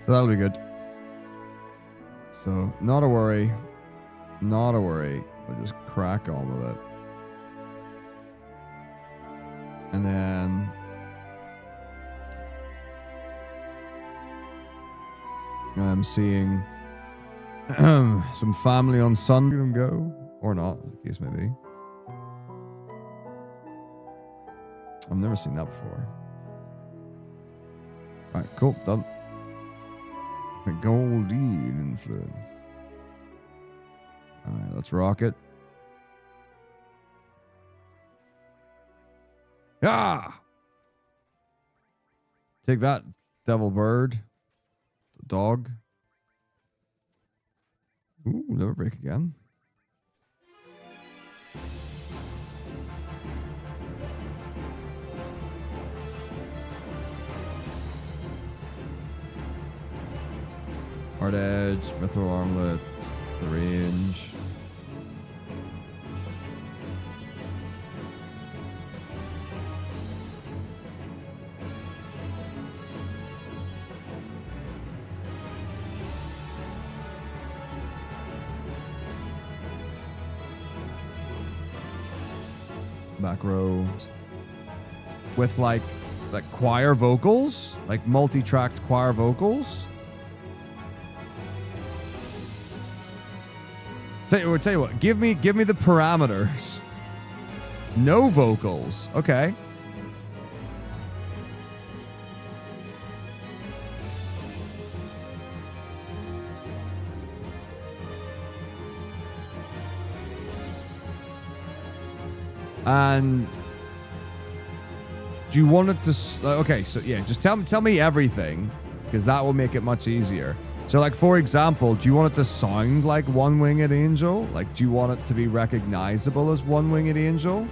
So that'll be good. So, not a worry. Not a worry. We'll just crack on with it. And then... I'm seeing some family on Sunday go. Or not, as the case may be. I've never seen that before. Alright, cool. Done. The Goldie influence. Alright, let's rock it. Yeah! Take that, devil bird. The dog. Ooh, never break again. Hard edge, mithril armlet, the range. Back row. With like choir vocals, like multi-tracked choir vocals. Tell you what, give me the parameters. No vocals. Okay. And do you want it to okay, so yeah, just tell me everything, because that will make it much easier. So, like, for example, do you want it to sound like One Winged Angel? Like, do you want it to be recognizable as One Winged Angel?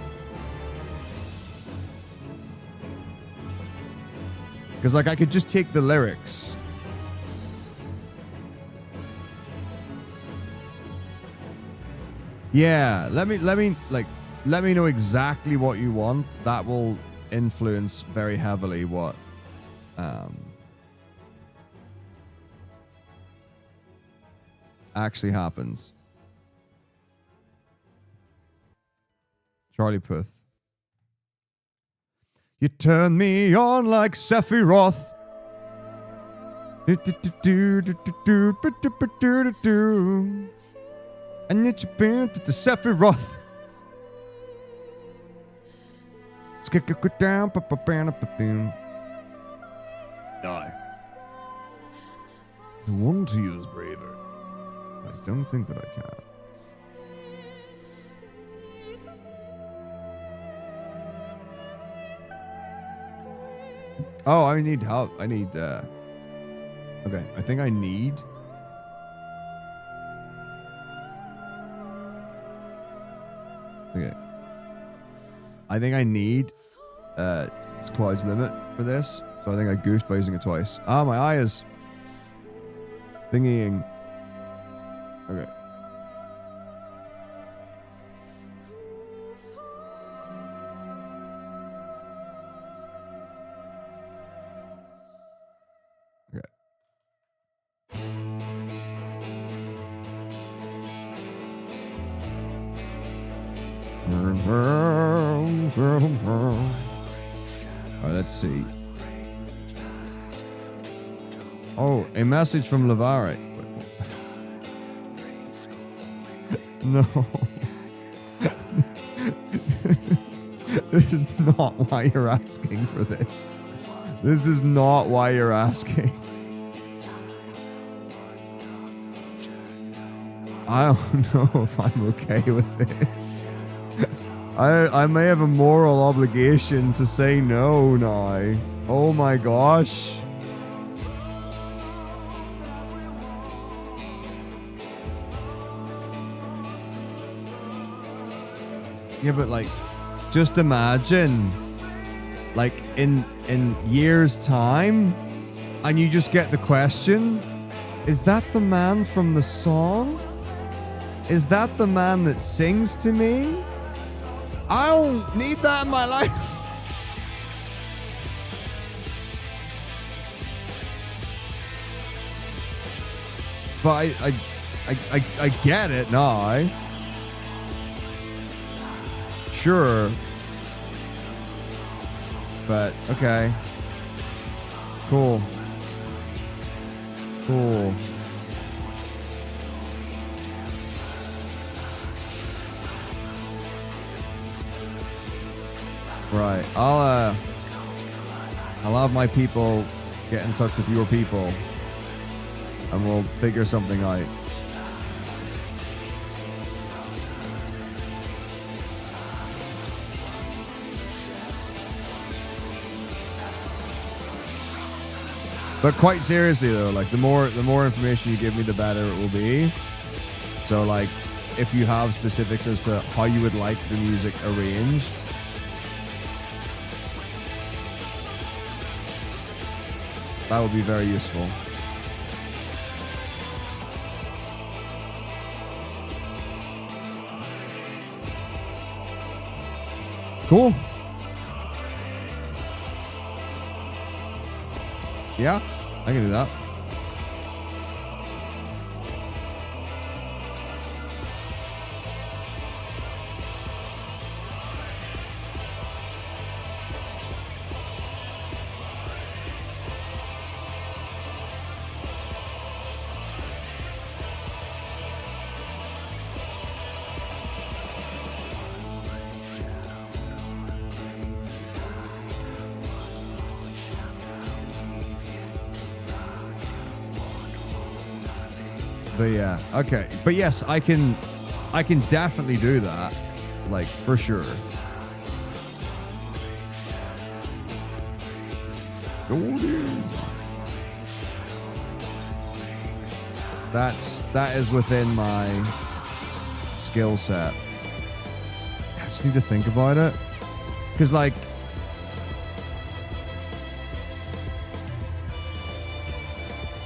Because, like, I could just take the lyrics. Yeah, let me know exactly what you want. That will influence very heavily what actually happens. Charlie Puth. You turn me on like Sephiroth. And it's been to the Sephiroth. Die. I want to use braver. I don't think that I can. Oh, I need help. I need, okay, I think I need... Okay. I think I need, Cloud's Limit for this. So I think I goofed by using it twice. Ah, my eye is... thingying. Okay. All right, let's see. Oh, a message from Lavare. No. This is not why you're asking for this. This is not why you're asking. I don't know if I'm okay with it. I may have a moral obligation to say no now. Oh my gosh. Yeah, but like, just imagine, like in years' time, and you just get the question, is that the man from the song? Is that the man that sings to me? I don't need that in my life. But I get it now. Sure. But okay. Cool. Cool. Right. I'll have my people get in touch with your people and we'll figure something out. But quite seriously though, like the more information you give me, the better it will be. So like, if you have specifics as to how you would like the music arranged, that would be very useful. Cool. Yeah, I can do that. But yeah, okay. But yes, I can definitely do that. Like, for sure. That is within my skill set. I just need to think about it. Because like,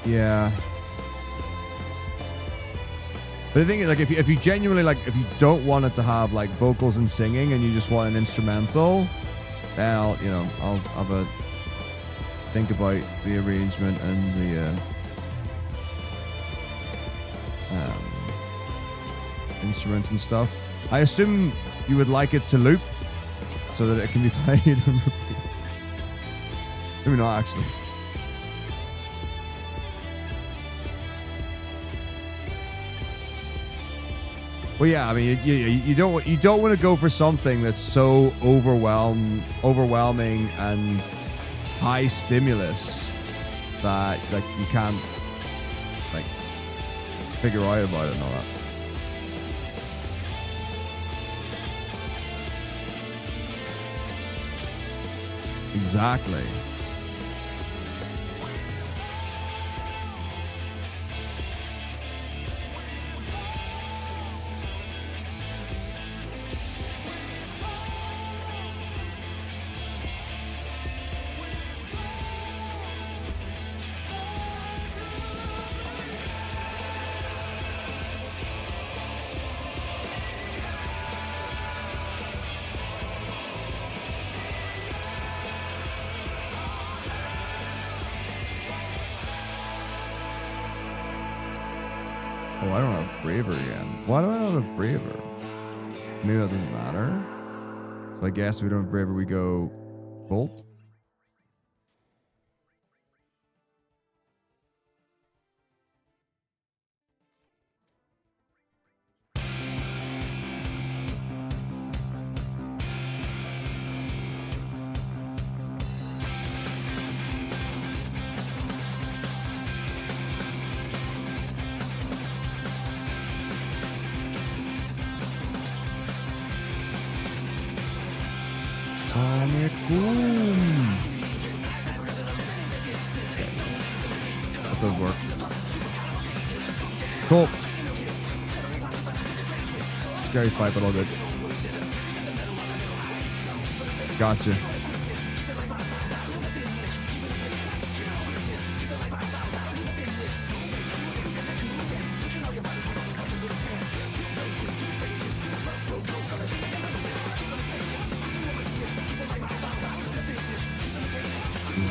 yeah. But the thing is, like, if you genuinely, like, if you don't want it to have, like, vocals and singing and you just want an instrumental, then I'll have a think about the arrangement and the instruments and stuff. I assume you would like it to loop so that it can be played and repeat. Maybe not, actually. Well, yeah, I mean, you don't want to go for something that's so overwhelming and high stimulus that like you can't like figure out about it and all that. Exactly. Oh, I don't have Braver again. Why do I not have Braver? Maybe that doesn't matter. So I guess if we don't have Braver, we go Bolt. Sonic Boom. Okay. That does work. Cool. Scary fight, but all good. Gotcha.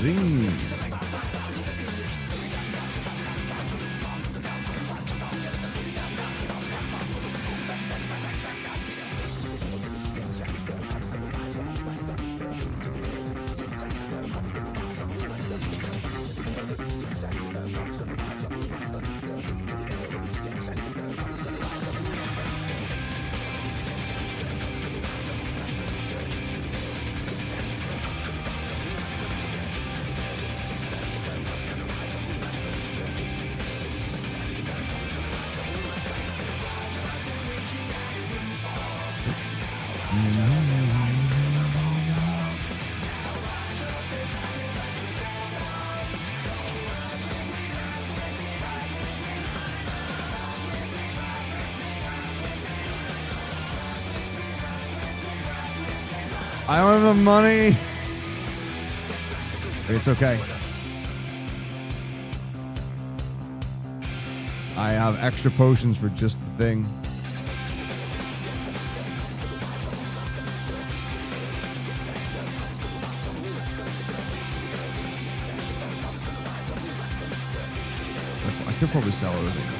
Zing. I don't have the money. It's okay. I have extra potions for just the thing. I could probably sell everything.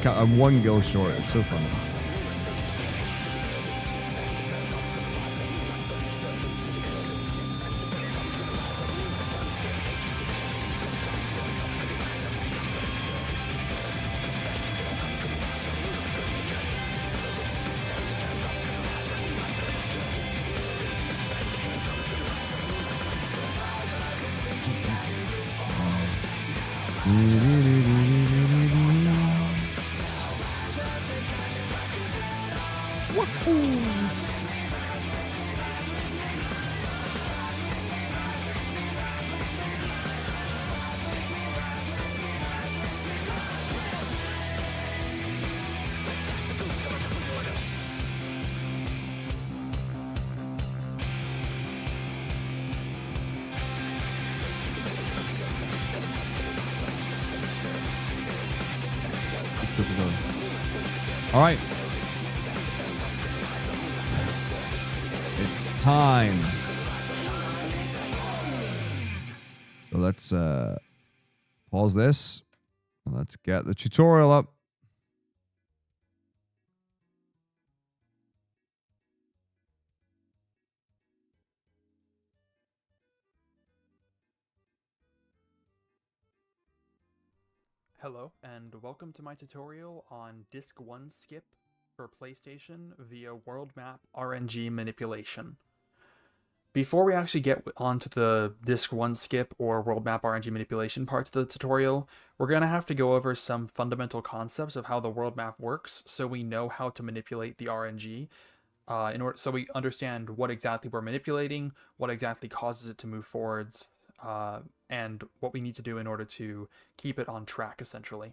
I'm one gil short. It's so funny. All right. It's time. So let's pause this. Let's get the tutorial up. Hello, and welcome to my tutorial on Disc 1 skip for PlayStation via world map RNG manipulation. Before we actually get onto the Disc 1 skip or world map RNG manipulation parts of the tutorial, we're going to have to go over some fundamental concepts of how the world map works so we know how to manipulate the RNG so we understand what exactly we're manipulating, what exactly causes it to move forwards, and what we need to do in order to keep it on track, essentially.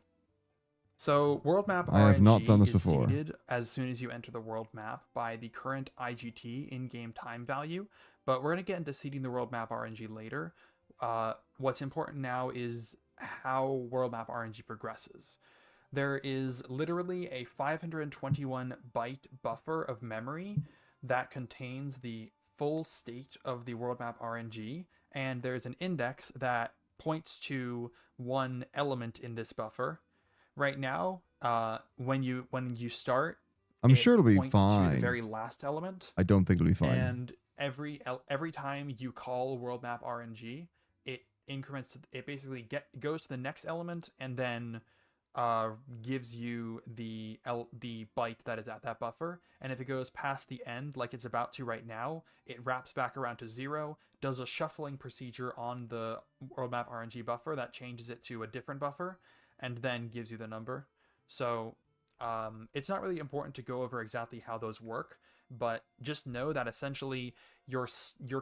So world map I have not done this is before. seeded as soon as you enter the world map by the current IGT in-game time value, but we're going to get into seeding the world map RNG later. What's important now is how world map RNG progresses. There is literally a 521 byte buffer of memory that contains the full state of the world map RNG, and there's an index that points to one element in this buffer. Right now, when you start, I'm sure it'll be points fine. to the very last element. I don't think it'll be fine. And every time you call world map RNG, it increments. It basically goes to the next element and then gives you the byte that is at that buffer, and if it goes past the end, like it's about to right now, it wraps back around to 0, does a shuffling procedure on the world map RNG buffer that changes it to a different buffer, and then gives you the number. So it's not really important to go over exactly how those work, but just know that essentially your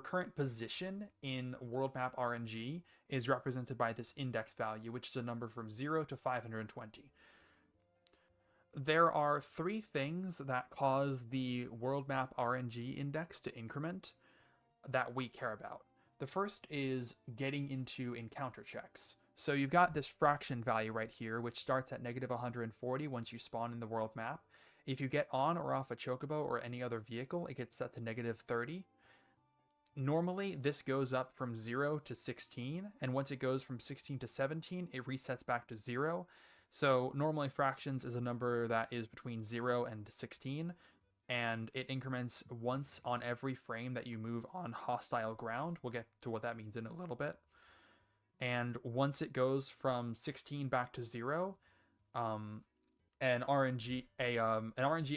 current position in world map RNG is represented by this index value, which is a number from 0 to 520. There are 3 things that cause the world map RNG index to increment that we care about. The first is getting into encounter checks. So you've got this fraction value right here, which starts at negative 140 once you spawn in the world map. If you get on or off a chocobo or any other vehicle, it gets set to negative 30. Normally, this goes up from 0 to 16, and once it goes from 16 to 17, it resets back to 0. So normally fractions is a number that is between 0 and 16, and it increments once on every frame that you move on hostile ground. We'll get to what that means in a little bit. And once it goes from 16 back to 0, an RNG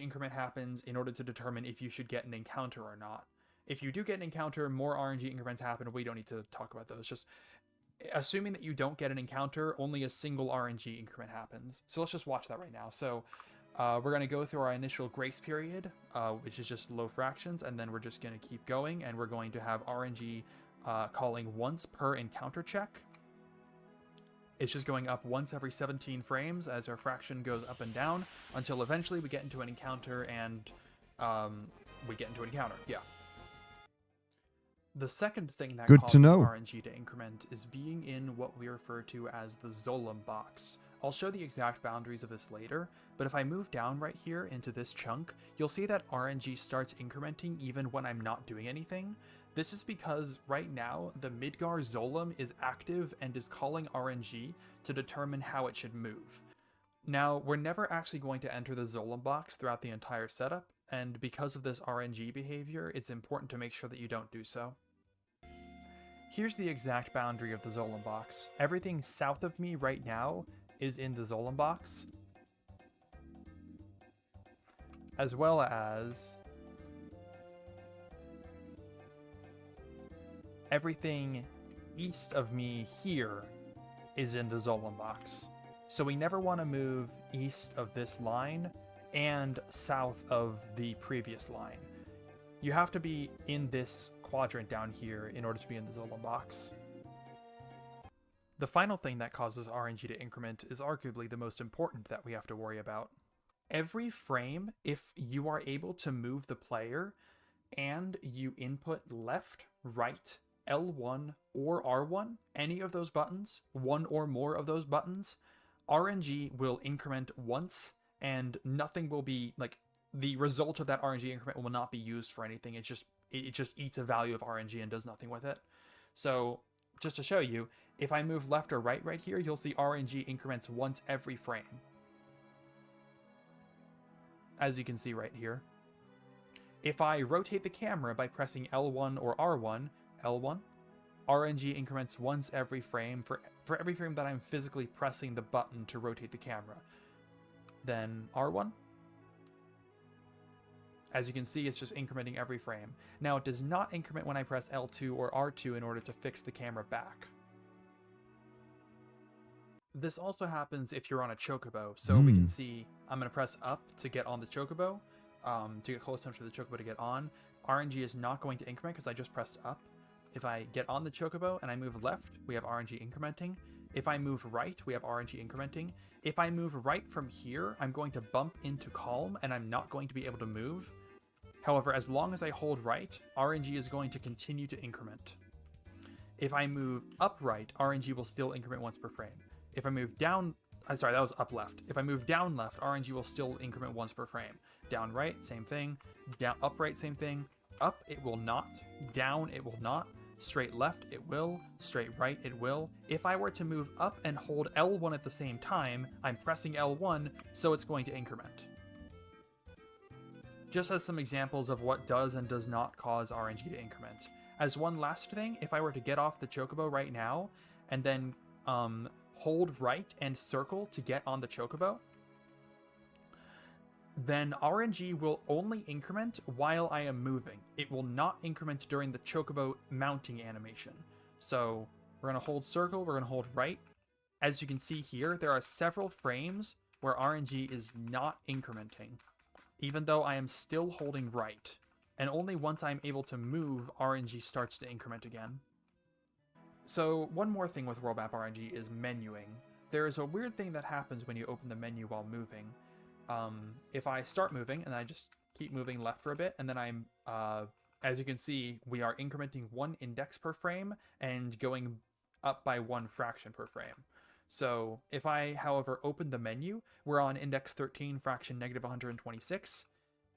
increment happens in order to determine if you should get an encounter or not. If you do get an encounter, more RNG increments happen. We don't need to talk about those. Just assuming that you don't get an encounter, only a single RNG increment happens. So let's just watch that right now. So we're going to go through our initial grace period, which is just low fractions, and then we're just going to keep going, and we're going to have RNG calling once per encounter check. It's just going up once every 17 frames as our fraction goes up and down until eventually we get into an encounter and yeah. The second thing that causes RNG to increment is being in what we refer to as the Zolom box. I'll show the exact boundaries of this later, but if I move down right here into this chunk, you'll see that RNG starts incrementing even when I'm not doing anything. This is because right now the Midgar Zolom is active and is calling RNG to determine how it should move. Now, we're never actually going to enter the Zolom box throughout the entire setup, and because of this RNG behavior, it's important to make sure that you don't do so. Here's the exact boundary of the Zolom box. Everything south of me right now is in the Zolom box, as well as everything east of me here is in the Zolom box. So we never want to move east of this line and south of the previous line. You have to be in this quadrant down here in order to be in the Zolom box. The final thing that causes RNG to increment is arguably the most important that we have to worry about. Every frame, if you are able to move the player and you input left, right, L1, or R1, any of those buttons, one or more of those buttons, RNG will increment once, and nothing will be, like, the result of that RNG increment will not be used for anything. It just eats a value of RNG and does nothing with it. So, just to show you, if I move left or right here, you'll see RNG increments once every frame. As you can see right here. If I rotate the camera by pressing L1 or R1, L1, RNG increments once every frame for every frame that I'm physically pressing the button to rotate the camera. Then R1. As you can see, it's just incrementing every frame. Now, it does not increment when I press L2 or R2 in order to fix the camera back. This also happens if you're on a chocobo. So we can see I'm going to press up to get on the chocobo, to get close enough to the chocobo to get on. RNG is not going to increment because I just pressed up. If I get on the chocobo and I move left, we have RNG incrementing. If I move right, we have RNG incrementing. If I move right from here, I'm going to bump into calm and I'm not going to be able to move. However, as long as I hold right, RNG is going to continue to increment. If I move up right, RNG will still increment once per frame. If I move down, sorry, that was up left. If I move down left, RNG will still increment once per frame. Down right, same thing. Down up right, same thing. Up, it will not. Down, it will not. Straight left, it will. Straight right, it will. If I were to move up and hold L1 at the same time, I'm pressing L1, so it's going to increment. Just as some examples of what does and does not cause RNG to increment. As one last thing, if I were to get off the chocobo right now, and then hold right and circle to get on the chocobo, then RNG will only increment while I am moving. It will not increment during the chocobo mounting animation. So we're going to hold circle, we're going to hold right. As you can see here, there are several frames where RNG is not incrementing, even though I am still holding right. And only once I'm able to move, RNG starts to increment again. So one more thing with world map RNG is menuing. There is a weird thing that happens when you open the menu while moving. If I start moving and I just keep moving left for a bit, and then I'm, as you can see, we are incrementing 1 index per frame and going up by 1 fraction per frame. So if I, however, open the menu, we're on index 13, fraction negative 126.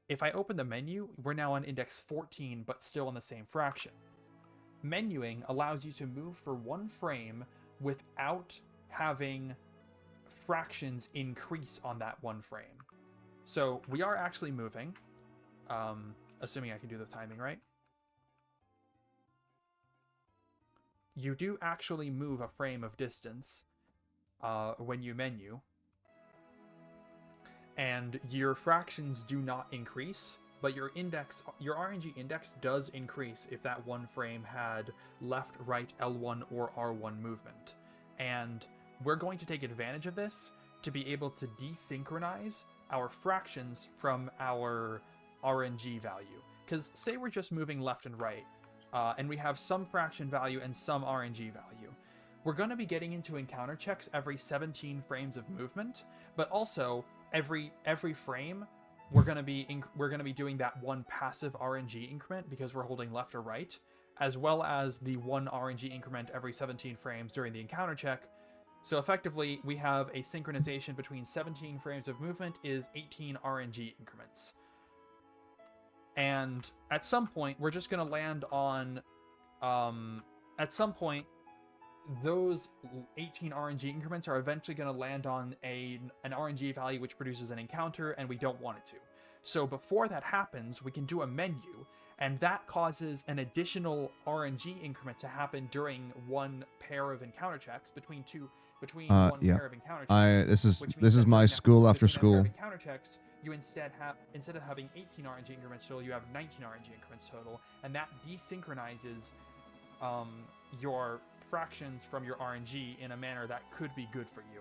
If I open the menu, we're now on index 14, but still in the same fraction. Menuing allows you to move for 1 frame without having fractions increase on that 1 frame. So we are actually moving, assuming I can do the timing right. You do actually move a frame of distance when you menu, and your fractions do not increase, but your RNG index does increase if that 1 frame had left, right, L1, or R1 movement. And we're going to take advantage of this to be able to desynchronize our fractions from our RNG value. Because say we're just moving left and right, and we have some fraction value and some RNG value. We're going to be getting into encounter checks every 17 frames of movement, but also every frame we're going to be doing that 1 passive RNG increment because we're holding left or right, as well as the 1 RNG increment every 17 frames during the encounter check. So effectively, we have a synchronization between 17 frames of movement is 18 RNG increments. And at some point, we're just going to land on, at some point, those 18 RNG increments are eventually going to land on an RNG value which produces an encounter, and we don't want it to. So before that happens, we can do a menu, and that causes an additional RNG increment to happen during 1 pair of encounter checks, between one pair of encounter checks. This is my school after school. Encounter checks, you instead of having 18 RNG increments total, you have 19 RNG increments total, and that desynchronizes your fractions from your RNG in a manner that could be good for you.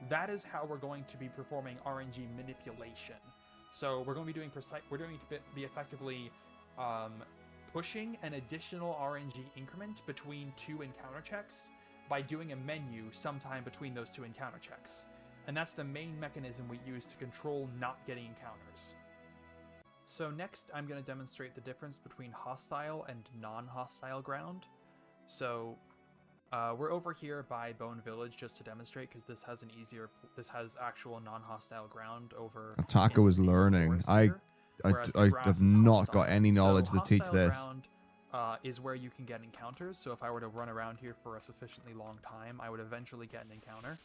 That is how we're going to be performing RNG manipulation. So we're going to be doing effectively pushing an additional RNG increment between 2 encounter checks by doing a menu sometime between those 2 encounter checks. And that's the main mechanism we use to control not getting encounters. So next, I'm going to demonstrate the difference between hostile and non-hostile ground. So we're over here by Bone Village just to demonstrate, because this has actual non-hostile ground over. Metako is learning. I have not got any knowledge to teach this. Ground is where you can get encounters. So if I were to run around here for a sufficiently long time, I would eventually get an encounter.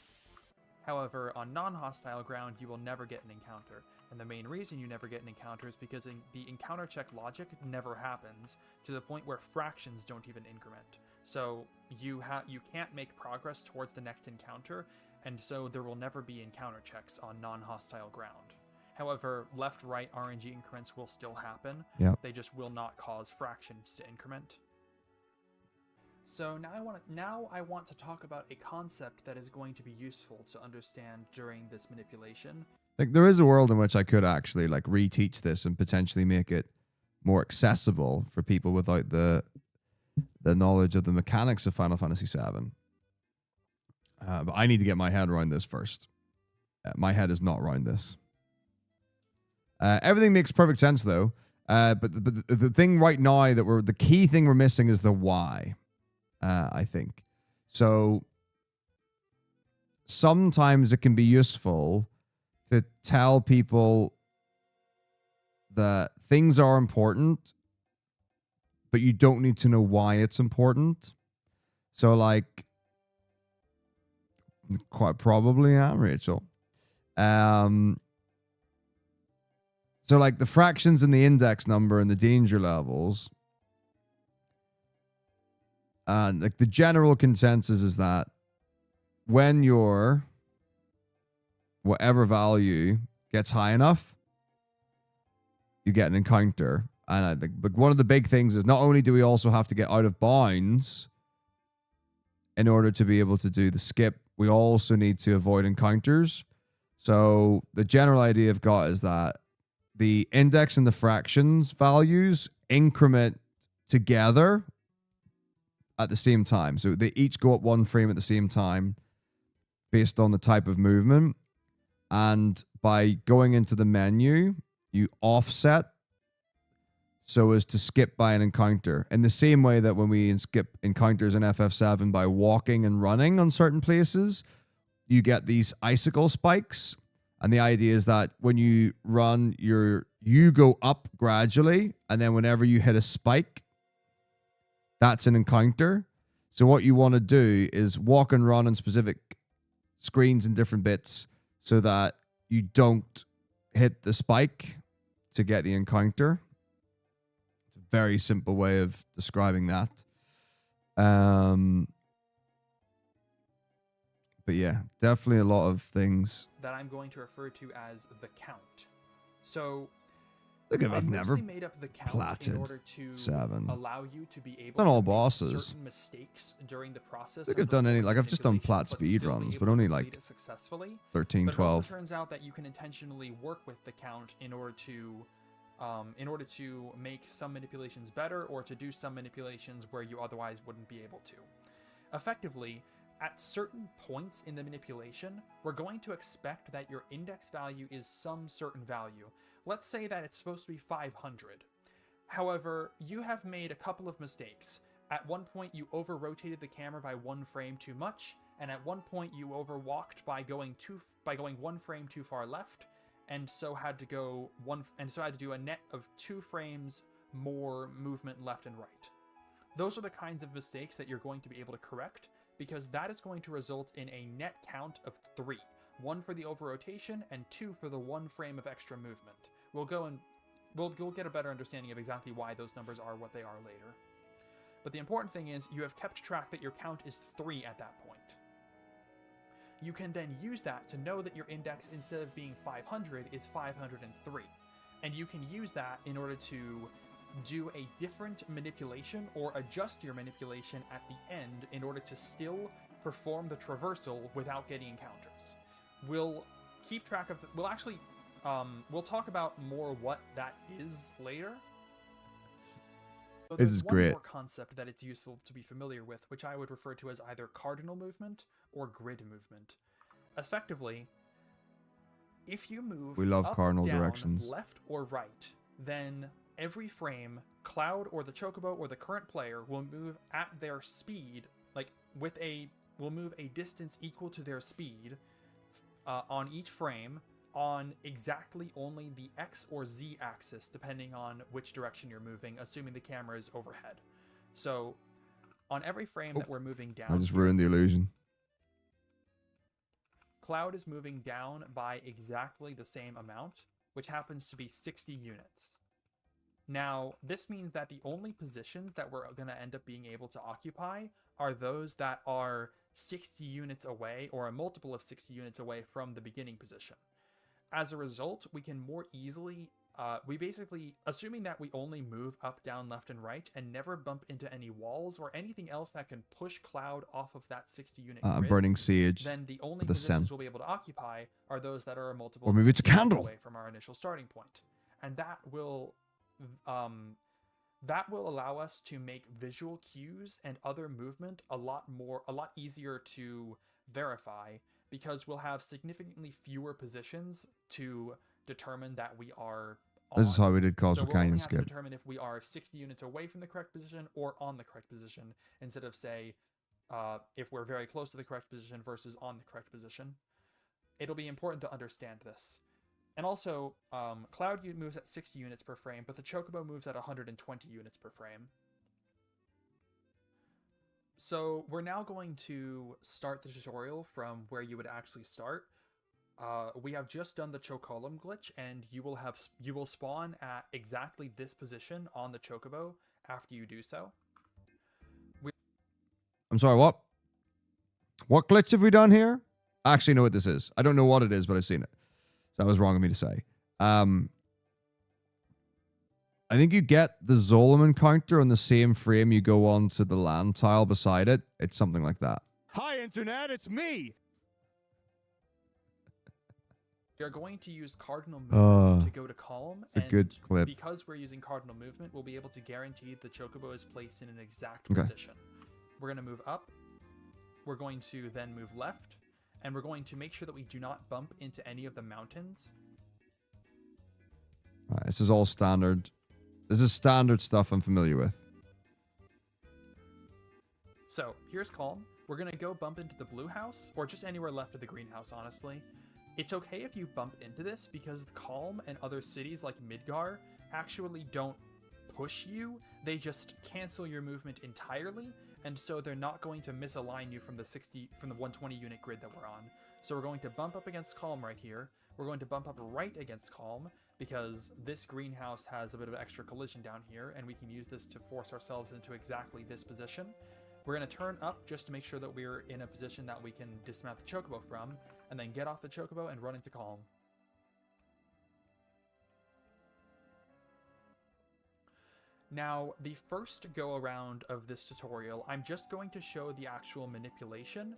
However, on non-hostile ground, you will never get an encounter. And the main reason you never get an encounter is because the encounter check logic never happens to the point where fractions don't even increment. So you can't make progress towards the next encounter, and so there will never be encounter checks on non-hostile ground. However, left-right RNG increments will still happen. Yep. They just will not cause fractions to increment. So now I want to talk about a concept that is going to be useful to understand during this manipulation. Like, there is a world in which I could actually like reteach this and potentially make it more accessible for people without the knowledge of the mechanics of Final Fantasy VII. But I need to get my head around this first. My head is not around this. Everything makes perfect sense though. But the thing right now the key thing we're missing is the why. I think. So sometimes it can be useful to tell people that things are important, but you don't need to know why it's important. So like, quite probably am, Rachel. So like the fractions and the index number and the danger levels, and like the general consensus is that when your whatever value gets high enough, you get an encounter. And I think, but one of the big things is not only do we also have to get out of bounds in order to be able to do the skip, we also need to avoid encounters. So the general idea I've got is that the index and the fractions values increment together at the same time. So they each go up one frame at the same time based on the type of movement. And by going into the menu, you offset so as to skip by an encounter. In the same way that when we skip encounters in FF7 by walking and running on certain places, you get these icicle spikes. And the idea is that when you run, you go up gradually, and then whenever you hit a spike, that's an encounter. So what you want to do is walk and run on specific screens and different bits so that you don't hit the spike to get the encounter. It's a very simple way of describing that. But yeah, definitely a lot of things that I'm going to refer to as the count. So look at, I've never made up the count platted in order to 7. allow you to be able Done to all make bosses. certain mistakes during the process. I think I've done any, like I've just done plat speed runs, but only like 13, but 12. It also turns out that you can intentionally work with the count in order to make some manipulations better, or to do some manipulations where you otherwise wouldn't be able to. Effectively, at certain points in the manipulation, we're going to expect that your index value is some certain value. Let's say that it's supposed to be 500. However, you have made a couple of mistakes. At one point, you over-rotated the camera by 1 frame too much, and at one point you overwalked by going 1 frame too far left, and so had to do a net of 2 frames more movement left and right. Those are the kinds of mistakes that you're going to be able to correct, because that is going to result in a net count of 3. 1 for the over-rotation, and 2 for the 1 frame of extra movement. We'll get a better understanding of exactly why those numbers are what they are later. But the important thing is, you have kept track that your count is 3 at that point. You can then use that to know that your index, instead of being 500, is 503. And you can use that in order to do a different manipulation or adjust your manipulation at the end in order to still perform the traversal without getting encounters. We'll keep track of... We'll talk about more what that is later. So this is great. One more concept that it's useful to be familiar with, which I would refer to as either cardinal movement or grid movement. Effectively, if you move up, cardinal down, directions. left or right, then every frame, Cloud or the Chocobo or the current player will move at their speed, will move a distance equal to their speed on each frame, on exactly only the X or Z axis, depending on which direction you're moving, assuming the camera is overhead. So, on every frame that we're moving down... I just ruined the illusion. Cloud is moving down by exactly the same amount, which happens to be 60 units. Now, this means that the only positions that we're going to end up being able to occupy are those that are 60 units away, or a multiple of 60 units away from the beginning position. As a result, we can more easily, assuming that we only move up, down, left, and right, and never bump into any walls or anything else that can push Cloud off of that 60-unit grid, burning sage. then the only positions we'll be able to occupy are those that are a multiple or maybe it's a candle away from our initial starting point. And that will allow us to make visual cues and other movement a lot easier to verify, because we'll have significantly fewer positions to determine that we are on. This is how we did Causal Canyon Skip. Skip. To determine if we are 60 units away from the correct position or on the correct position, instead of, say, if we're very close to the correct position versus on the correct position. It'll be important to understand this. And also, Cloud moves at 60 units per frame, but the Chocobo moves at 120 units per frame. So we're now going to start the tutorial from where you would actually start. We have just done the Chocolum glitch, and you will spawn at exactly this position on the Chocobo after you do so. I'm sorry, what? What glitch have we done here? I actually know what this is. I don't know what it is, but I've seen it. So that was wrong of me to say. I think you get the Zolomon counter on the same frame you go on to the land tile beside it. It's something like that. Hi, Internet, it's me! You're going to use cardinal movement to go to calm. It's a good clip. Because we're using cardinal movement, we'll be able to guarantee the chocobo is placed in an exact position. We're going to move up. We're going to then move left. And we're going to make sure that we do not bump into any of the mountains. All right, this is all standard. This is standard stuff I'm familiar with. So, here's calm. We're going to go bump into the blue house, or just anywhere left of the green house, honestly. It's okay if you bump into this, because Calm and other cities like Midgar actually don't push you. They just cancel your movement entirely, and so they're not going to misalign you from the 120 unit grid that we're on. So we're going to bump up against Calm right here. We're going to bump up right against Calm, because this greenhouse has a bit of extra collision down here, and we can use this to force ourselves into exactly this position. We're going to turn up just to make sure that we're in a position that we can dismount the chocobo from, and then get off the chocobo and run into Calm. Now, the first go-around of this tutorial, I'm just going to show the actual manipulation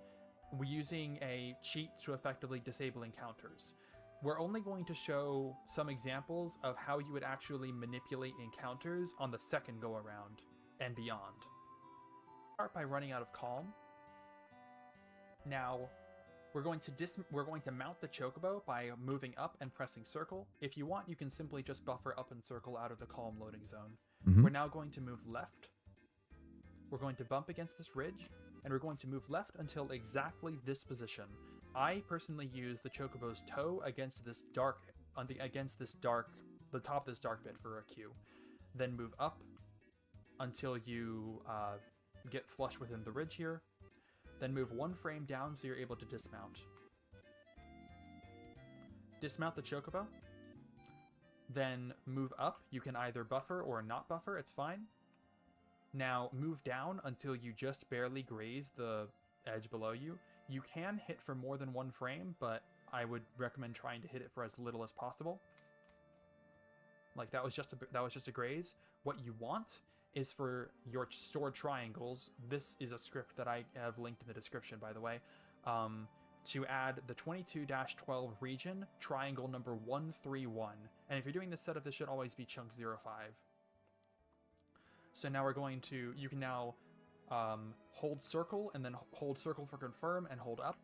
using a cheat to effectively disable encounters. We're only going to show some examples of how you would actually manipulate encounters on the second go-around and beyond. Start by running out of Calm. Now, we're going to mount the chocobo by moving up and pressing circle. If you want, you can simply just buffer up and circle out of the Calm loading zone. We're now going to move left. We're going to bump against this ridge, and we're going to move left until exactly this position. I personally use the chocobo's toe against this the top of this dark bit for a Q. Then move up until you get flush within the ridge here. Then move one frame down so you're able to dismount. Dismount the chocobo. Then move up. You can either buffer or not buffer, it's fine. Now move down until you just barely graze the edge below you. You can hit for more than one frame, but I would recommend trying to hit it for as little as possible. Like that was just a graze. What you want is for your stored triangles. This is a script that I have linked in the description, by the way. To add the 22-12 region, triangle number 131. And if you're doing this setup, this should always be chunk 05. So now we're going to, you can now hold circle and then hold circle for confirm and hold up.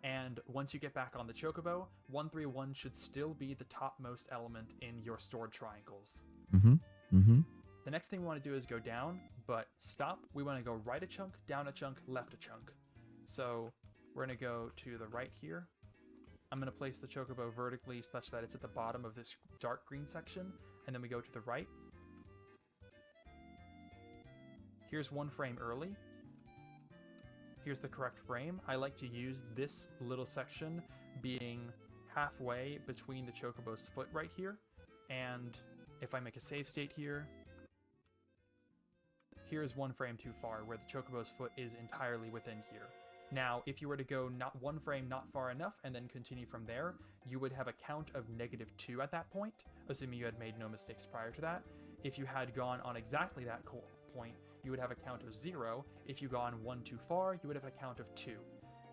And once you get back on the chocobo, 131 should still be the topmost element in your stored triangles. The next thing we want to do is go down, but stop. We want to go right a chunk, down a chunk, left a chunk. So we're going to go to the right here. I'm going to place the chocobo vertically such that it's at the bottom of this dark green section, and then we go to the right. Here's one frame early. Here's the correct frame. I like to use this little section being halfway between the chocobo's foot right here. And if I make a save state here, here's one frame too far where the chocobo's foot is entirely within here. Now, if you were to go not one frame not far enough and then continue from there, you would have a count of -2 at that point, assuming you had made no mistakes prior to that. If you had gone on exactly that point, you would have a count of 0. If you gone 1 too far, you would have a count of 2.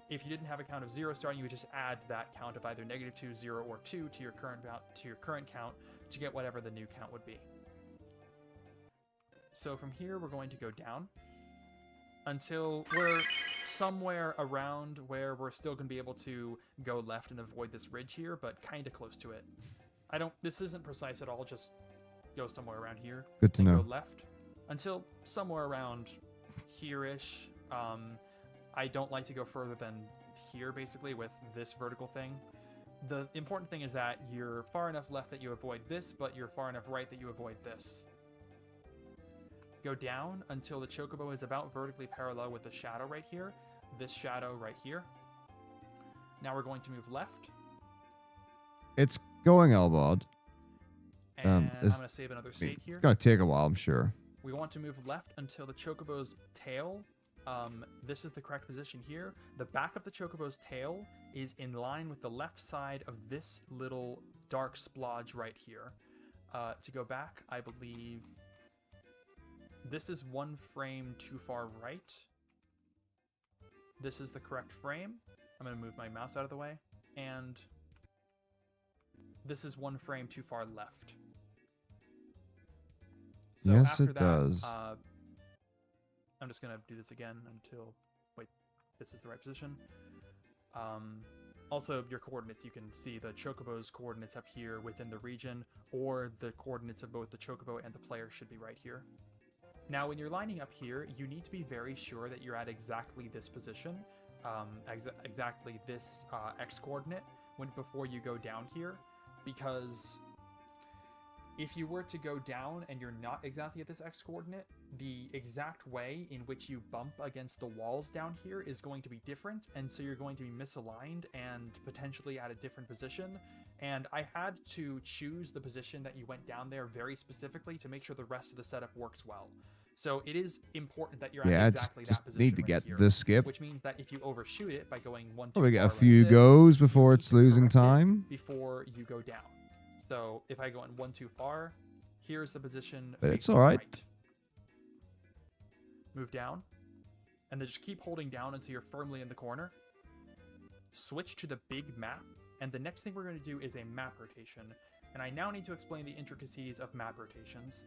If you didn't have a count of 0 starting, you would just add that count of either -2, 0, or 2 to your current count to get whatever the new count would be. So from here, we're going to go down until we're somewhere around where we're still going to be able to go left and avoid this ridge here, but kind of close to it. This isn't precise at all, just go somewhere around here. Good to know. Go left until somewhere around here-ish. I don't like to go further than here, basically, with this vertical thing. The important thing is that you're far enough left that you avoid this, but you're far enough right that you avoid this. Go down until the chocobo is about vertically parallel with the shadow right here. This shadow right here. Now we're going to move left. It's going elbowed. And I'm going to save another state here. It's going to take a while, I'm sure. We want to move left until the chocobo's tail this is the correct position here. The back of the chocobo's tail is in line with the left side of this little dark splodge right here. To go back, I believe this is one frame too far right. This is the correct frame. I'm going to move my mouse out of the way. And this is one frame too far left. So Yes, after it does. I'm just going to do this again until... Wait, this is the right position. Also, your coordinates, you can see the chocobo's coordinates up here within the region, or the coordinates of both the chocobo and the player should be right here. Now, when you're lining up here, you need to be very sure that you're at exactly this position, exactly this X coordinate before you go down here, because if you were to go down and you're not exactly at this X coordinate, the exact way in which you bump against the walls down here is going to be different, and so you're going to be misaligned and potentially at a different position. And I had to choose the position that you went down there very specifically to make sure the rest of the setup works well. So it is important that you're at exactly that position. Need to right get here, the skip. which means that if you overshoot it by going one, Probably get a far few like this, goes you before need it's to losing correct it time. before you go down. So if I go in one too far, here's the position. But it's facing all right. Move down, and then just keep holding down until you're firmly in the corner. Switch to the big map, and the next thing we're going to do is a map rotation. And I now need to explain the intricacies of map rotations.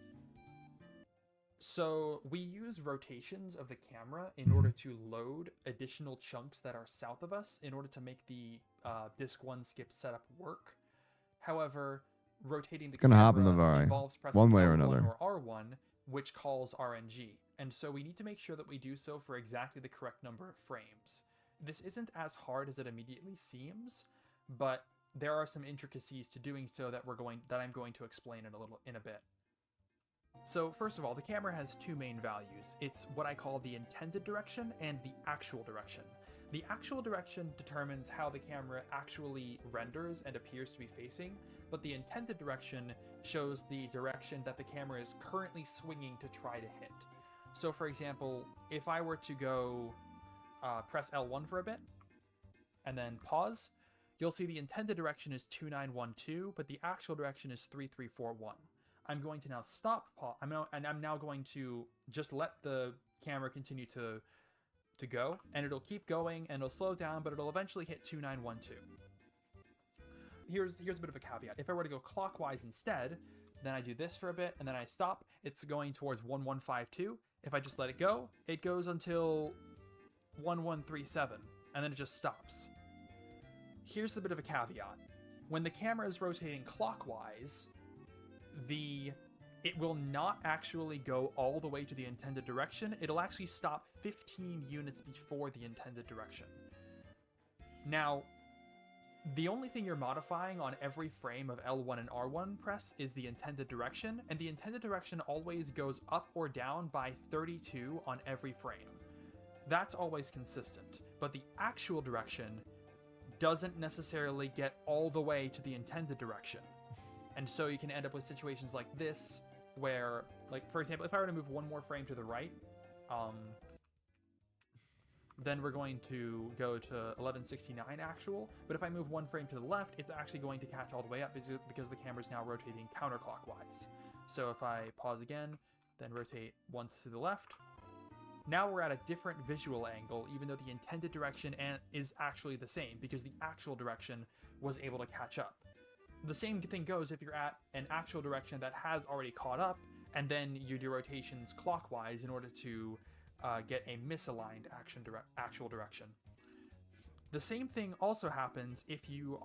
So we use rotations of the camera in order to load additional chunks that are south of us in order to make the disc 1 skip setup work. However, rotating the camera involves pressing one way or L1 another. or R1, which calls RNG. And so we need to make sure that we do so for exactly the correct number of frames. This isn't as hard as it immediately seems, but there are some intricacies to doing so that I'm going to explain in a bit. So first of all, the camera has two main values. It's what I call the intended direction and the actual direction. The actual direction determines how the camera actually renders and appears to be facing, but the intended direction shows the direction that the camera is currently swinging to try to hit. So for example, if I were to go press L1 for a bit, and then pause, you'll see the intended direction is 2912, but the actual direction is 3341. I'm going to now stop pause. I'm now going to just let the camera continue to go, and it'll keep going, and it'll slow down, but it'll eventually hit 2912. Here's a bit of a caveat. If I were to go clockwise instead, then I do this for a bit, and then I stop. It's going towards 1152. If I just let it go, it goes until 1137, and then it just stops. Here's the bit of a caveat. When the camera is rotating clockwise, it will not actually go all the way to the intended direction. It'll actually stop 15 units before the intended direction. Now, the only thing you're modifying on every frame of L1 and R1 press is the intended direction, and the intended direction always goes up or down by 32 on every frame. That's always consistent, but the actual direction doesn't necessarily get all the way to the intended direction. And so you can end up with situations like this, where, like, for example, if I were to move one more frame to the right, then we're going to go to 1169 actual, but if I move one frame to the left, it's actually going to catch all the way up because the camera's now rotating counterclockwise. So if I pause again, then rotate once to the left, now we're at a different visual angle, even though the intended direction is actually the same, because the actual direction was able to catch up. The same thing goes if you're at an actual direction that has already caught up, and then you do rotations clockwise in order to get a misaligned actual direction. The same thing also happens if you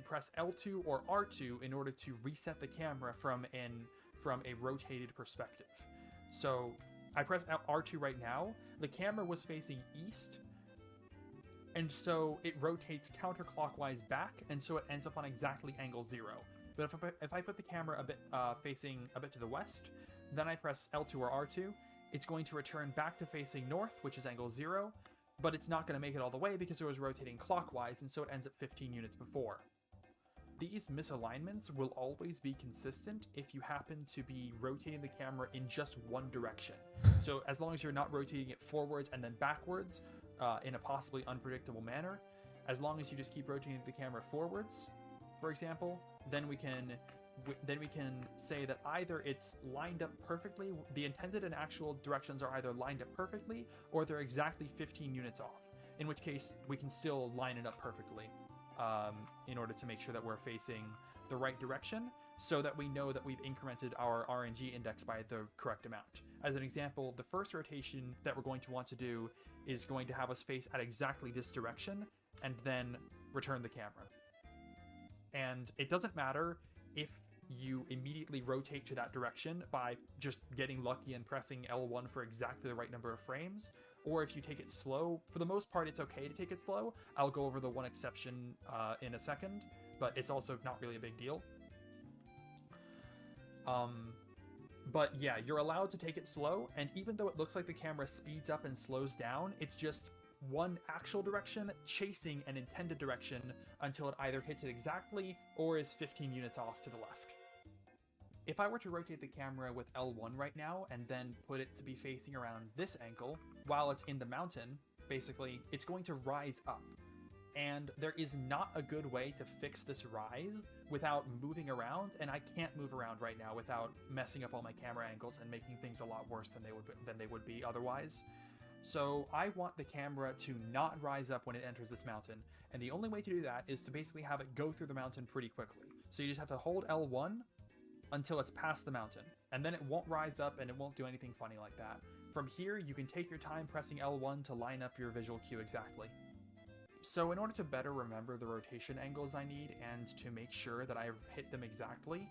press L2 or R2 in order to reset the camera from a rotated perspective. So I press R2 right now, the camera was facing east, and so it rotates counterclockwise back, and so it ends up on exactly angle 0. But if I put the camera a bit facing a bit to the west, then I press L2 or R2, it's going to return back to facing north, which is angle 0, but it's not going to make it all the way because it was rotating clockwise, and so it ends up 15 units before. these misalignments will always be consistent if you happen to be rotating the camera in just one direction. So as long as you're not rotating it forwards and then backwards in a possibly unpredictable manner, as long as you just keep rotating the camera forwards, for example, then we can say that either it's lined up perfectly, the intended and actual directions are either lined up perfectly, or they're exactly 15 units off, in which case we can still line it up perfectly in order to make sure that we're facing the right direction, so that we know that we've incremented our RNG index by the correct amount. As an example, the first rotation that we're going to want to do is going to have us face at exactly this direction, and then return the camera. And it doesn't matter if you immediately rotate to that direction by just getting lucky and pressing L1 for exactly the right number of frames, or if you take it slow. For the most part, it's okay to take it slow. I'll go over the one exception in a second, but it's also not really a big deal. But yeah, you're allowed to take it slow, and even though it looks like the camera speeds up and slows down, it's just one actual direction chasing an intended direction until it either hits it exactly or is 15 units off to the left. If I were to rotate the camera with L1 right now and then put it to be facing around this angle while it's in the mountain, basically it's going to rise up. And there is not a good way to fix this rise without moving around, and I can't move around right now without messing up all my camera angles and making things a lot worse than they would be otherwise. So I want the camera to not rise up when it enters this mountain, and the only way to do that is to basically have it go through the mountain pretty quickly. So you just have to hold L1 until it's past the mountain, and then it won't rise up and it won't do anything funny like that. From here, you can take your time pressing L1 to line up your visual cue exactly. So in order to better remember the rotation angles I need and to make sure that I've hit them exactly,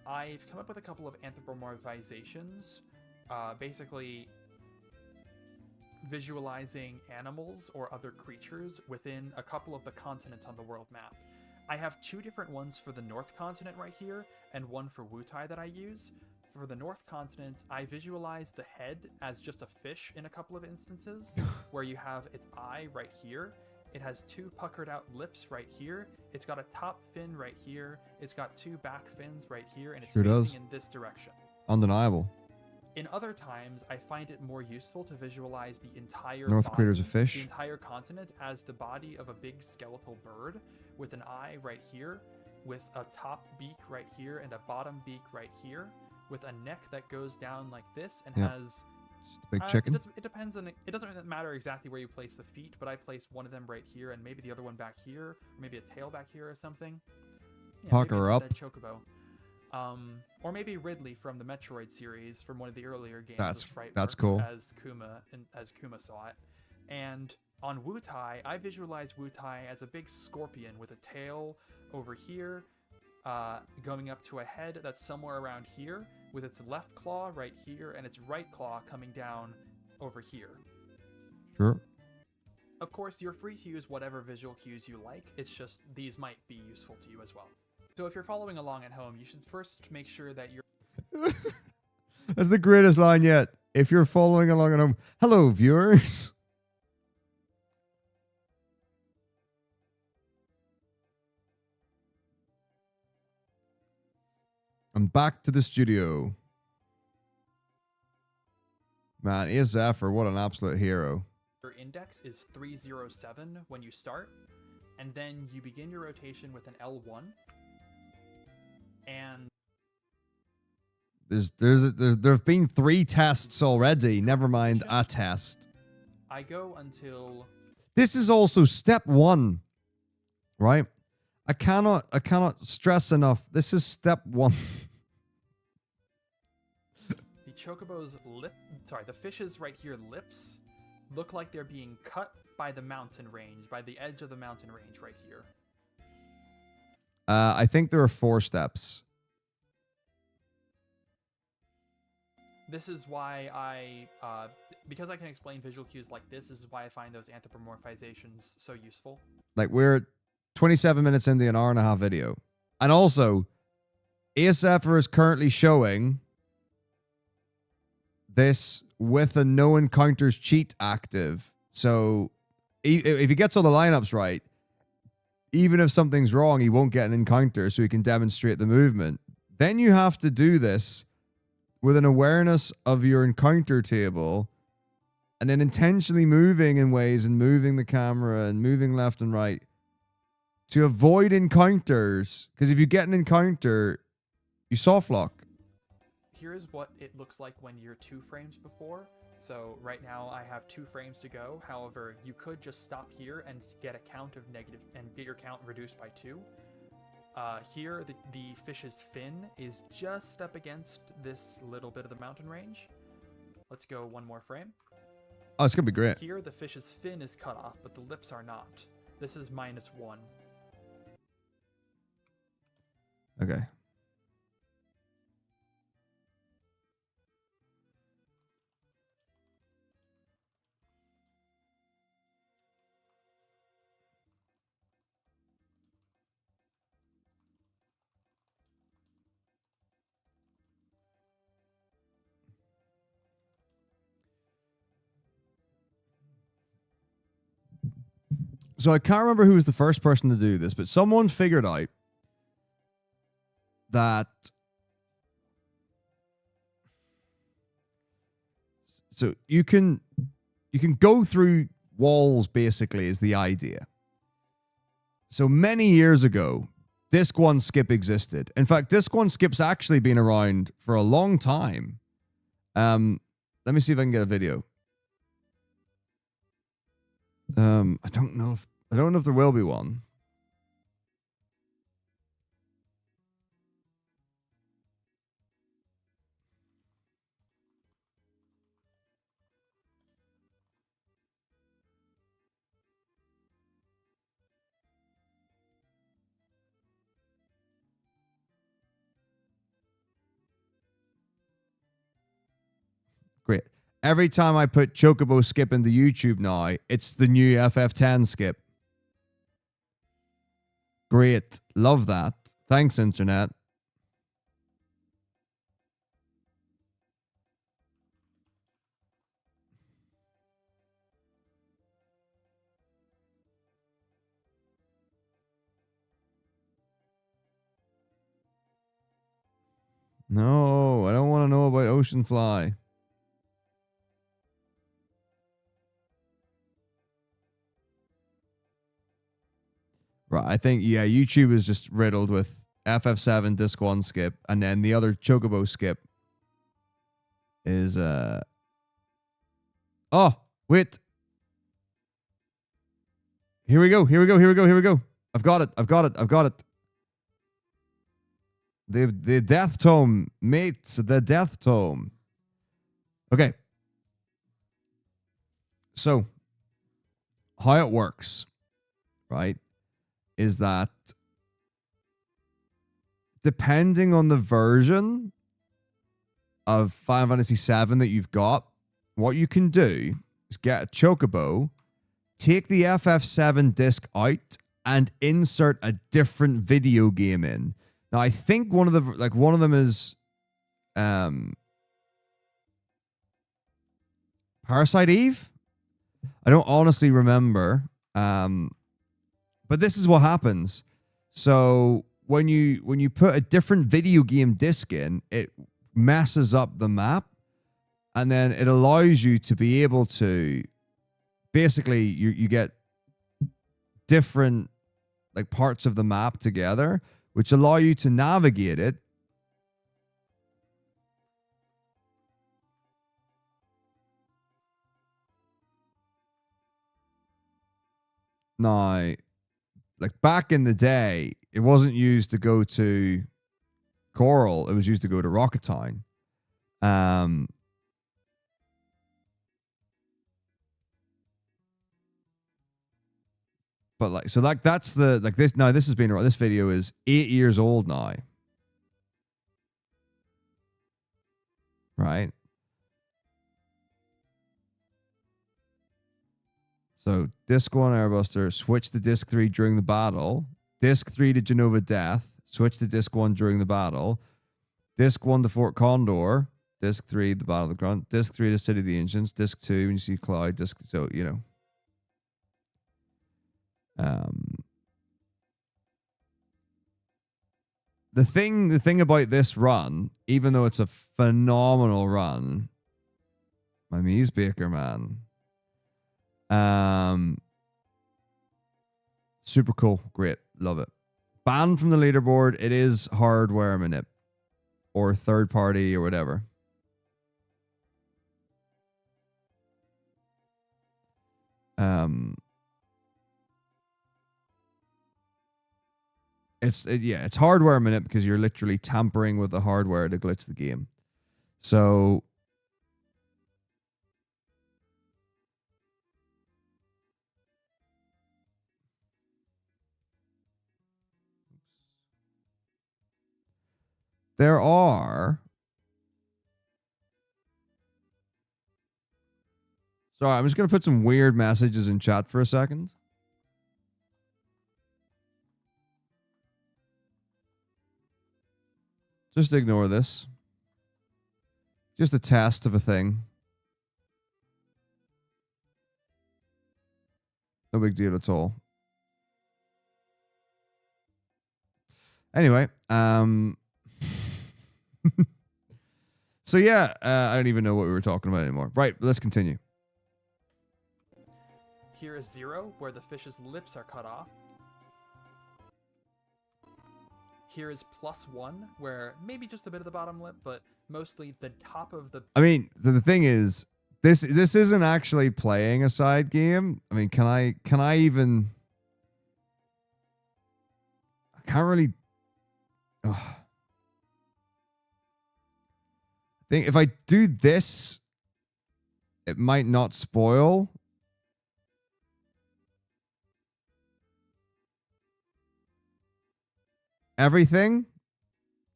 I've come up with a couple of anthropomorphizations, basically visualizing animals or other creatures within a couple of the continents on the world map. I have two different ones for the North Continent right here, and one for Wutai that I use. For the North Continent, I visualize the head as just a fish in a couple of instances, where you have its eye right here, it has two puckered out lips right here, it's got a top fin right here, it's got two back fins right here, and it's facing in this direction. Undeniable. In other times, I find it more useful to visualize the entire North Crater's a fish. The entire continent as the body of a big skeletal bird with an eye right here, with a top beak right here and a bottom beak right here, with a neck that goes down like this and has just a big chicken. It depends on it doesn't matter exactly where you place the feet, but I place one of them right here and maybe the other one back here, or maybe a tail back here or something. Yeah, Pucker her up. Chocobo. Or maybe Ridley from the Metroid series from one of the earlier games. That's cool. As Kuma saw it. And on Wutai, I visualize Wutai as a big scorpion with a tail over here, going up to a head that's somewhere around here, with its left claw right here and its right claw coming down over here. Sure. Of course, you're free to use whatever visual cues you like. It's just these might be useful to you as well. So if you're following along at home, you should first make sure that you're... That's the greatest line yet. If you're following along at home, hello, viewers. I'm back to the studio. Man, is Zephyr, what an absolute hero. Your index is 307 when you start, and then you begin your rotation with an L1. And there've been 3 tests already. Never mind a test. I go until this is also step 1, right? I cannot stress enough. This is step 1. The fish's right here lips look like they're being cut by the mountain range, by the edge of the mountain range right here. I think there are 4 steps. This is why because I can explain visual cues like this is why I find those anthropomorphizations so useful. Like, we're 27 minutes into an hour-and-a-half video. And also, ASFR is currently showing this with a no encounters cheat active. So if he gets all the lineups right, even if something's wrong, he won't get an encounter so he can demonstrate the movement. Then you have to do this with an awareness of your encounter table and then intentionally moving in ways and moving the camera and moving left and right to avoid encounters. Because if you get an encounter, you soft lock. Here's what it looks like when you're 2 frames before. So right now I have 2 frames to go. However, you could just stop here and get a count of negative and get your count reduced by 2. Here, the fish's fin is just up against this little bit of the mountain range. Let's go 1 more frame. Oh, it's going to be great. Here, the fish's fin is cut off, but the lips are not. This is -1. Okay. So I can't remember who was the first person to do this, but someone figured out that so you can go through walls basically is the idea. So many years ago, Disc 1 skip existed. In fact, Disc 1 skip's actually been around for a long time. Let me see if I can get a video. I don't know if there will be one. Great. Every time I put Chocobo skip into YouTube now, it's the new FF10 skip. Great. Love that. Thanks, internet. No, I don't want to know about Oceanfly. Right, I think, yeah, YouTube is just riddled with FF7 Disc 1 skip, and then the other Chocobo skip is, oh, wait. Here we go. I've got it. The Death Tome, mates, the Death Tome. Okay. So, how it works, right, is that depending on the version of Final Fantasy VII that you've got, what you can do is get a Chocobo, take the FF7 disc out, and insert a different video game in. Now, I think one of them is Parasite Eve. I don't honestly remember. But this is what happens. So when you put a different video game disc in, it messes up the map, and then it allows you to be able to basically you get different like parts of the map together, which allow you to navigate it. Now, like back in the day, it wasn't used to go to Coral. It was used to go to Rocket Town. But like, so like that's the like this now. This has been this video is 8 years old now, right? So disc 1 Airbuster, switch to disc 3 during the battle. Disc 3 to Genova Death, switch to disc 1 during the battle. Disc 1 to Fort Condor. Disc 3 the Battle of the Grunt. Disc 3 to City of the Ancients. Disc 2 when you see Cloud. So you know. the thing about this run, even though it's a phenomenal run, my Mies Baker, man. Super cool. Great. Love it. Banned from the leaderboard. It is hardware manip or third party or whatever. It's hardware manip because you're literally tampering with the hardware to glitch the game. So there are. Sorry, I'm just going to put some weird messages in chat for a second. Just ignore this. Just a test of a thing. No big deal at all. Anyway, so yeah, I don't even know what we were talking about anymore. Right, let's continue. Here is 0, where the fish's lips are cut off. Here is +1, where maybe just a bit of the bottom lip, but mostly the top of the... I mean, so the thing is, this isn't actually playing a side game. I mean, can I even... I can't really... Ugh. I think if I do this, it might not spoil. Everything.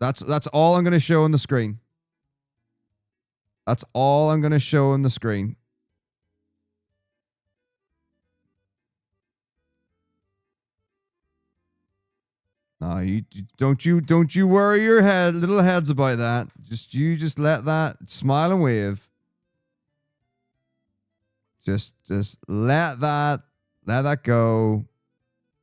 That's all I'm going to show on the screen. That's all I'm going to show on the screen. No, you don't you worry your little heads about that. Just let that smile and wave. Just let that go.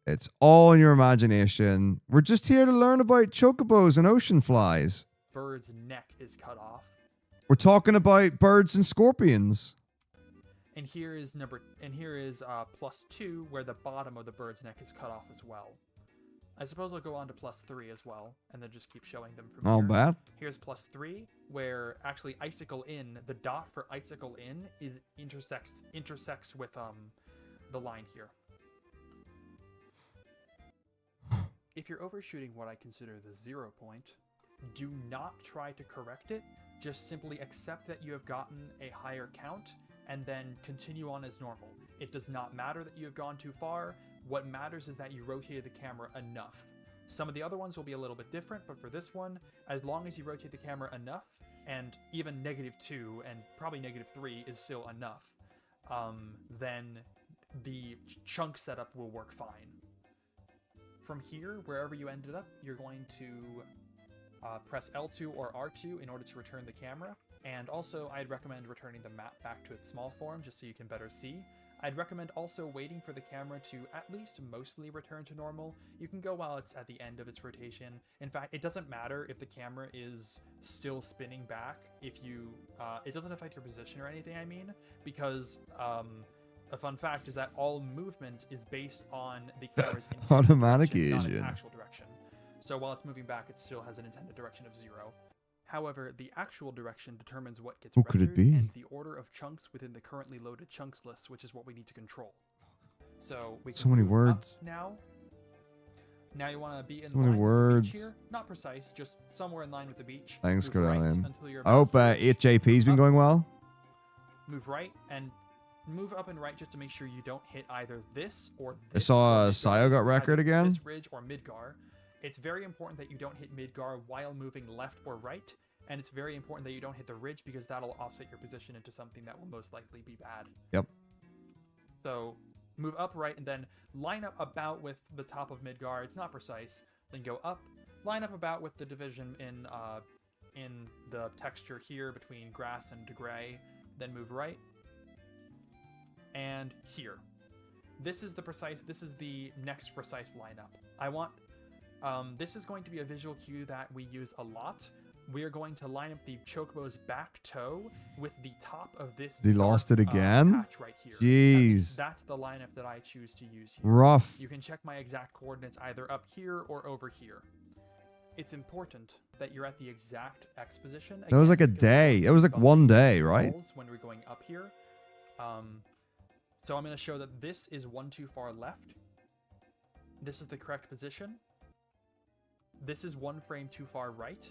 It's all in your imagination. We're just here to learn about chocobos and ocean flies. Bird's neck is cut off. We're talking about birds and scorpions. And here is +2, where the bottom of the bird's neck is cut off as well. I suppose I'll go on to +3 as well, and then just keep showing them from I'll here. bet. Here's +3, where actually icicle in, the dot for icicle in is intersects with the line here. If you're overshooting what I consider the 0 point, do not try to correct it. Just simply accept that you have gotten a higher count and then continue on as normal. It does not matter that you have gone too far. What matters is that you rotated the camera enough. Some of the other ones will be a little bit different, but for this one, as long as you rotate the camera enough, and even -2 and probably -3 is still enough, then the chunk setup will work fine. From here, wherever you ended up, you're going to press L2 or R2 in order to return the camera. And also, I'd recommend returning the map back to its small form just so you can better see. I'd recommend also waiting for the camera to at least mostly return to normal. You can go while it's at the end of its rotation. In fact, it doesn't matter if the camera is still spinning back. If you, it doesn't affect your position or anything, I mean, because a fun fact is that all movement is based on the camera's automatic direction, not Asian. its actual direction. So while it's moving back, it still has an intended direction of 0. However, the actual direction determines what gets What could it rendered be? and the order of chunks within the currently loaded chunks list, which is what we need to control. So we can So many move words. up now. Now you want to be in So many line with the words. beach here. Not precise, just somewhere in line with the beach. Thanks, Move good right on him. until you're I hope about to 8JP's been up. going well. Move right and move up and right just to make sure you don't hit either this or I this. saw or Sayo got Midgar, record either again. This ridge or Midgar. It's very important that you don't hit Midgar while moving left or right, and it's very important that you don't hit the ridge because that'll offset your position into something that will most likely be bad. Yep. So move up right and then line up about with the top of Midgar. It's not precise. Then go up, line up about with the division in the texture here between grass and gray. Then move right. And here. This is the next precise lineup. I want This is going to be a visual cue that we use a lot. We are going to line up the chocobo's back toe with the top of this. He lost it again? Patch right here. Jeez. That's the lineup that I choose to use here. Rough. You can check my exact coordinates either up here or over here. It's important that you're at the exact X position. That was like a day. It was like one day, right? When we're going up here. So I'm going to show that this is one too far left. This is the correct position. This is one frame too far right.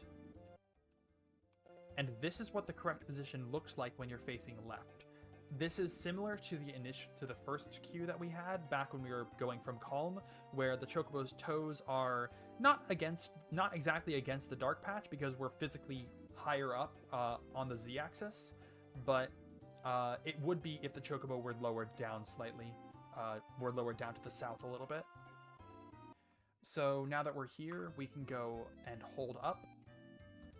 And this is what the correct position looks like when you're facing left. This is similar to the first cue that we had back when we were going from calm, where the chocobo's toes are not exactly against the dark patch because we're physically higher up on the z-axis, but it would be if the chocobo were lowered down slightly, were lowered down to the south a little bit. So now that we're here, we can go and hold up.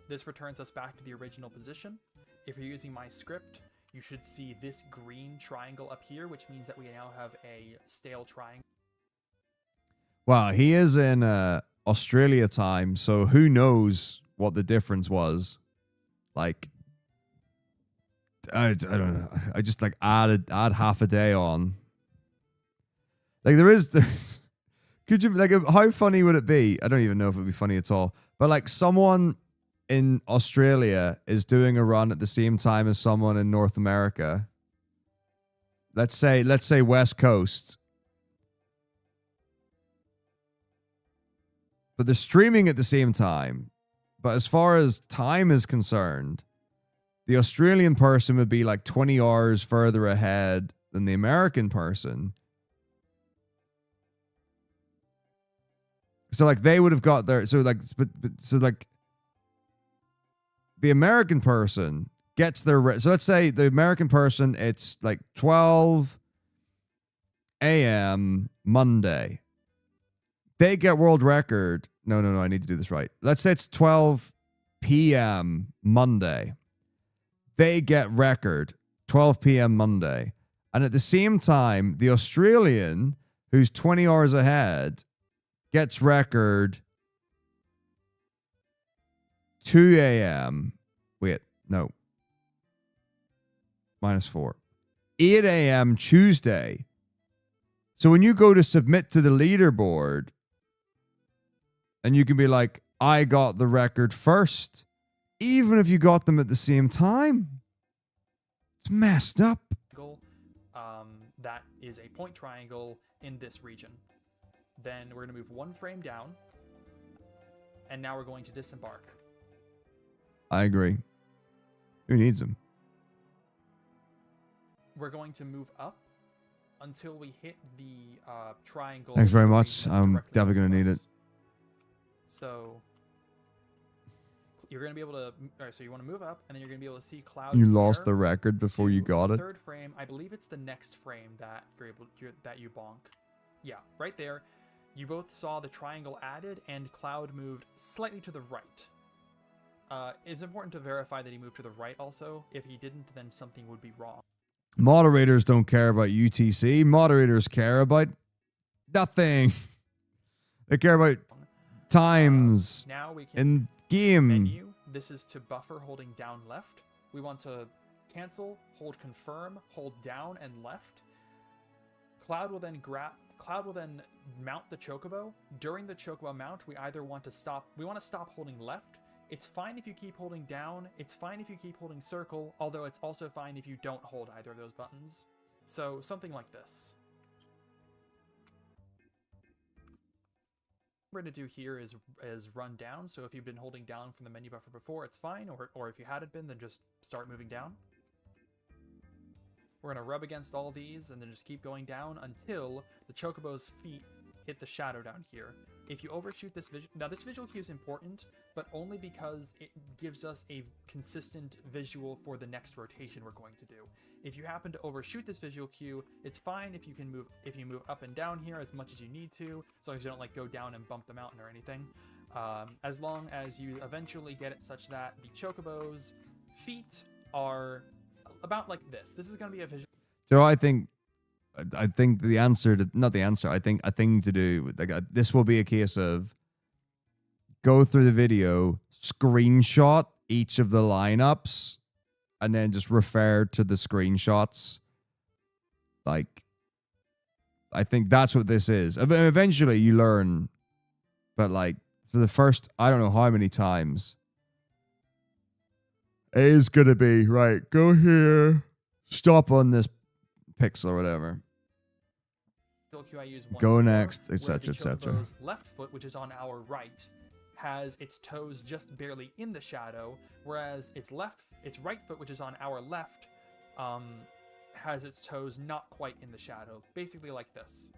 This returns us back to the original position. If you're using my script, you should see this green triangle up here, which means that we now have a stale triangle. Wow, he is in Australia time, so who knows what the difference was. Like, I don't know. I just like add half a day on. Like there's could you like how funny would it be? I don't even know if it would be funny at all. But like someone in Australia is doing a run at the same time as someone in North America. Let's say West Coast. But they're streaming at the same time. But as far as time is concerned, the Australian person would be like 20 hours further ahead than the American person. So like they would have got their so like the American person gets their so let's say the American person, it's like 12 a.m. Monday. They get world record. No, I need to do this right. Let's say it's 12 p.m. Monday. They get record 12 p.m. Monday. And at the same time, the Australian, who's 20 hours ahead, gets record 2 a.m. Wait, no. -4. 8 a.m. Tuesday. So when you go to submit to the leaderboard, and you can be like, I got the record first, even if you got them at the same time. It's messed up. That is a point triangle in this region. Then we're going to move one frame down. And now we're going to disembark. I agree. Who needs them? We're going to move up until we hit the triangle. Thanks very much. I'm definitely going to need it. So you're going to be able to. All right, so you want to move up, and then you're going to be able to see clouds. You lost the record before you got it. Third frame, I believe it's the next frame that that you bonk. Yeah, right there. You both saw the triangle added, and cloud moved slightly to the right. It's important to verify that he moved to the right also. If he didn't, then something would be wrong. Moderators don't care about UTC. Moderators care about nothing. They care about times now we can in game. Menu. This is to buffer holding down left. We want to cancel, hold confirm, hold down and left. Cloud will then mount the chocobo. During the chocobo mount, we want to stop holding left. It's fine if you keep holding down. It's fine if you keep holding circle, although it's also fine if you don't hold either of those buttons. So something like this. What we're going to do here is run down. So if you've been holding down from the menu buffer before, it's fine. Or if you hadn't been, then just start moving down. We're going to rub against all these and then just keep going down until the chocobo's feet hit the shadow down here. If you overshoot this visual... Now, this visual cue is important, but only because it gives us a consistent visual for the next rotation we're going to do. If you happen to overshoot this visual cue, it's fine if you move up and down here as much as you need to, as long as you don't like go down and bump the mountain or anything. As long as you eventually get it such that the chocobo's feet are about like this. This is going to be a visual... So I think the answer to... Not the answer. I think a thing to do... this will be a case of go through the video, screenshot each of the lineups, and then just refer to the screenshots. Like, I think that's what this is. Eventually you learn, but like for the first, I don't know how many times, it is going to be, right, go here, stop on this pixel or whatever. Cue I use once Go before, next, where etc., the etc. Chocobo's left foot, which is on our right, has its toes just barely in the shadow, whereas its right foot, which is on our left, has its toes not quite in the shadow, basically like this.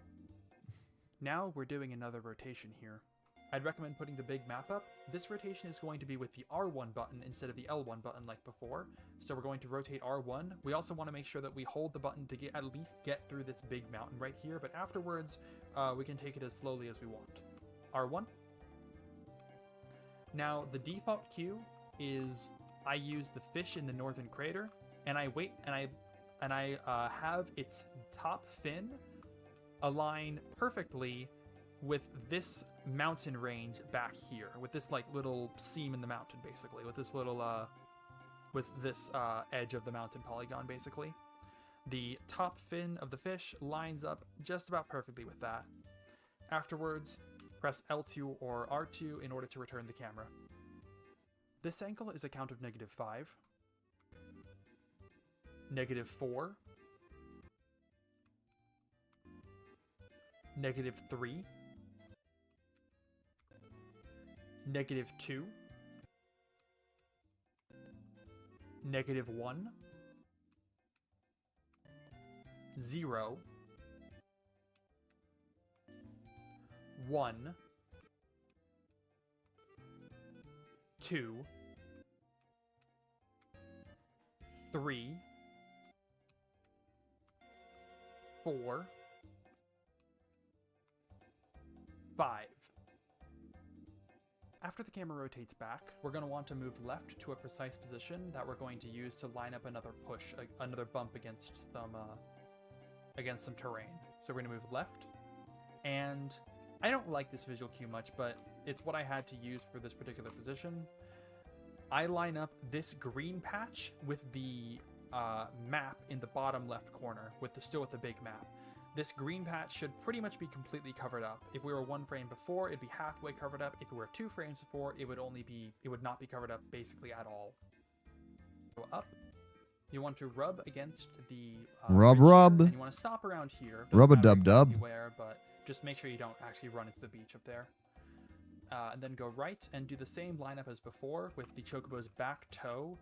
Now we're doing another rotation here. I'd recommend putting the big map up. This rotation is going to be with the R1 button instead of the L1 button like before. So we're going to rotate R1. We also want to make sure that we hold the button to at least get through this big mountain right here, but afterwards we can take it as slowly as we want. R1. Now the default cue is I use the fish in the northern crater, and I wait and I have its top fin align perfectly with this mountain range back here, with this like little seam in the mountain, basically, with this little edge of the mountain polygon, basically. The top fin of the fish lines up just about perfectly with that. Afterwards, press L2 or R2 in order to return the camera. This angle is a count of -5, -4, -3, -2, -1, 0, 1, 2, 3, 4, 5. After the camera rotates back, we're going to want to move left to a precise position that we're going to use to line up another push, another bump against some terrain. So we're going to move left, and I don't like this visual cue much, but it's what I had to use for this particular position. I line up this green patch with the map in the bottom left corner, still with the big map. This green patch should pretty much be completely covered up. If we were 1 frame before, it'd be halfway covered up. If we were 2 frames before, it would not be covered up basically at all. Go up. You want to rub against the rub. And you want to stop around here. Rub-a-dub-dub. Exactly where, but just make sure you don't actually run into the beach up there. And then go right and do the same lineup as before with the Chocobo's back toe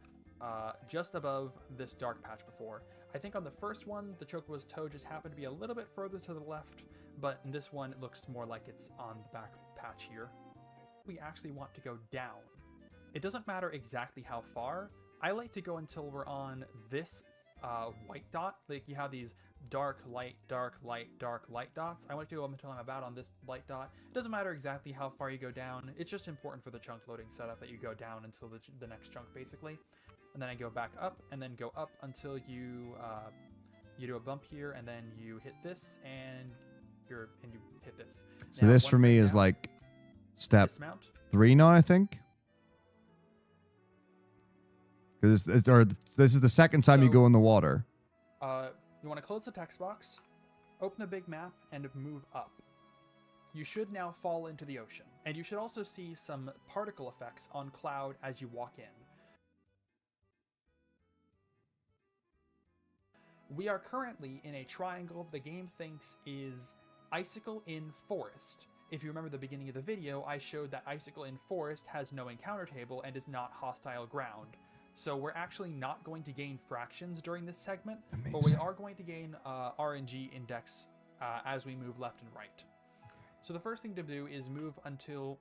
just above this dark patch before. I think on the first one, the Chocobo's toe just happened to be a little bit further to the left, but in this one, it looks more like it's on the back patch here. We actually want to go down. It doesn't matter exactly how far. I like to go until we're on this white dot. Like you have these dark, light, dark, light, dark, light dots. I want to go up until I'm about on this light dot. It doesn't matter exactly how far you go down. It's just important for the chunk loading setup that you go down until the next chunk, basically. And then I go back up, and then go up until you do a bump here, and then you hit this, and you hit this. So now, this for me is like step dismount. 3 now, I think. Because this is the second time you go in the water. You want to close the text box, open the big map, and move up. You should now fall into the ocean, and you should also see some particle effects on Cloud as you walk in. We are currently in a triangle the game thinks is Icicle in Forest. If you remember the beginning of the video, I showed that Icicle in Forest has no encounter table and is not hostile ground. So we're actually not going to gain fractions during this segment, Amazing. but we are going to gain RNG index as we move left and right. Okay. So the first thing to do is move until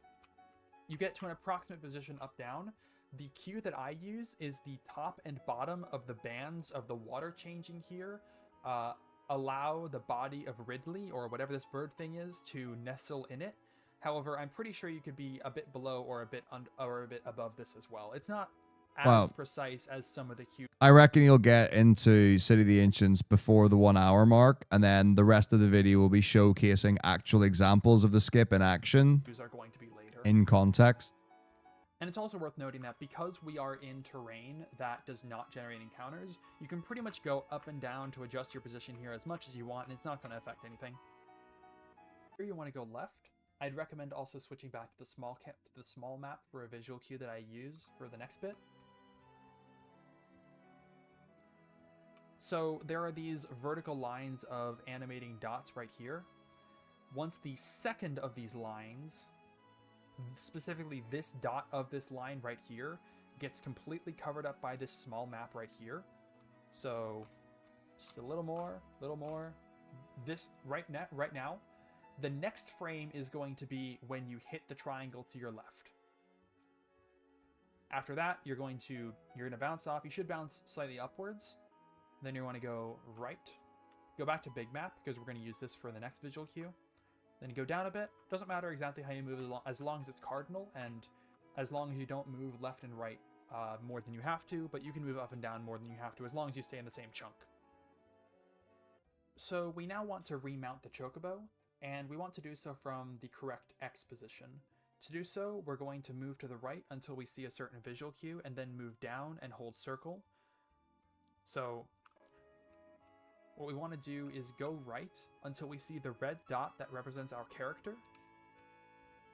you get to an approximate position up-down. The cue that I use is the top and bottom of the bands of the water changing here allow the body of Ridley, or whatever this bird thing is, to nestle in it. However, I'm pretty sure you could be a bit below or a bit above this as well. It's not as precise as some of the cues. I reckon you'll get into City of the Ancients before the 1 hour mark, and then the rest of the video will be showcasing actual examples of the skip in action. Are going to be later. later. In context. And it's also worth noting that because we are in terrain that does not generate encounters, you can pretty much go up and down to adjust your position here as much as you want, and it's not going to affect anything. Here you want to go left. I'd recommend also switching back to the small map for a visual cue that I use for the next bit. So there are these vertical lines of animating dots right here. Once the second of these lines, specifically this dot of this line right here, gets completely covered up by this small map right here. So just a little more. This right now, the next frame is going to be when you hit the triangle to your left. After that, you're going to bounce off. You should bounce slightly upwards. Then you want to go right. Go back to big map because we're going to use this for the next visual cue. Then you go down a bit. Doesn't matter exactly how you move as long as it's cardinal, and as long as you don't move left and right more than you have to, but you can move up and down more than you have to as long as you stay in the same chunk. So we now want to remount the chocobo, and we want to do so from the correct X position. To do so, we're going to move to the right until we see a certain visual cue, and then move down and hold circle. So what we want to do is go right until we see the red dot that represents our character.